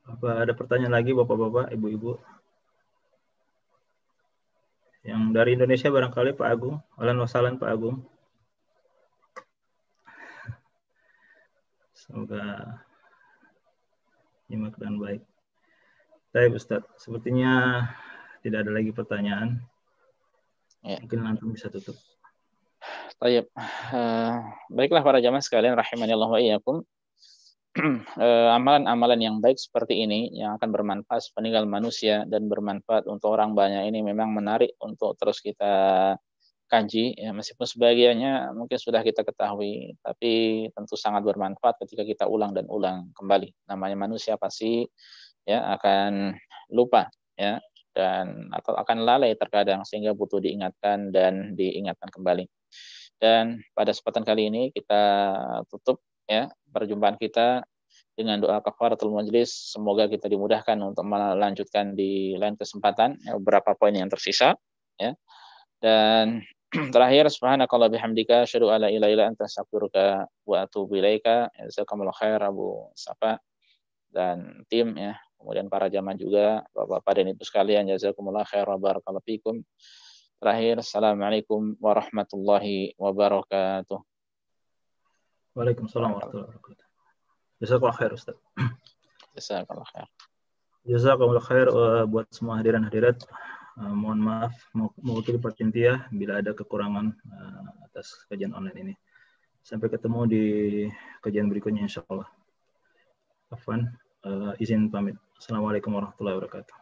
Apa ada pertanyaan lagi Bapak-bapak, Ibu-ibu? Yang dari Indonesia barangkali Pak Agung. Ahlan wa sahlan Pak Agung. Semoga nyimak dan baik. Baik Ustaz, sepertinya tidak ada lagi pertanyaan. Ya. Mungkin langsung bisa tutup. Baik. Baiklah para jamaah sekalian rahimanillah wa iyyakum. Amalan-amalan yang baik seperti ini yang akan bermanfaat peninggal manusia dan bermanfaat untuk orang banyak ini memang menarik untuk terus kita kaji, ya, meskipun sebagiannya mungkin sudah kita ketahui, tapi tentu sangat bermanfaat ketika kita ulang dan ulang kembali. Namanya manusia pasti, ya, akan lupa, ya, dan atau akan lalai terkadang sehingga butuh diingatkan dan diingatkan kembali. Dan pada kesempatan kali ini kita tutup, ya, perjumpaan kita dengan doa kafaratul majlis. Semoga kita dimudahkan untuk melanjutkan di lain kesempatan, ya, beberapa poin yang tersisa, ya. Dan terakhir, subhanakallah bihamdika asyhadu alla ilaha illa anta astaghfiruka wa atubu ilaika. Jazakumullah khair Abu Safa dan tim, ya. Kemudian para jamaah juga, Bapak-bapak dan Ibu sekalian, jazakumullah khair wa barakallahu fikum. Terakhir, assalamualaikum warahmatullahi wabarakatuh. Waalaikumsalam warahmatullahi wabarakatuh. Jazakallah khair Ustaz. Jazakallah khair. Jazakallah khair buat semua hadirin hadirat. Mohon maaf mewakili Percintia bila ada kekurangan atas kajian online ini. Sampai ketemu di kajian berikutnya insyaallah. Afwan, izin pamit. Assalamualaikum warahmatullahi wabarakatuh.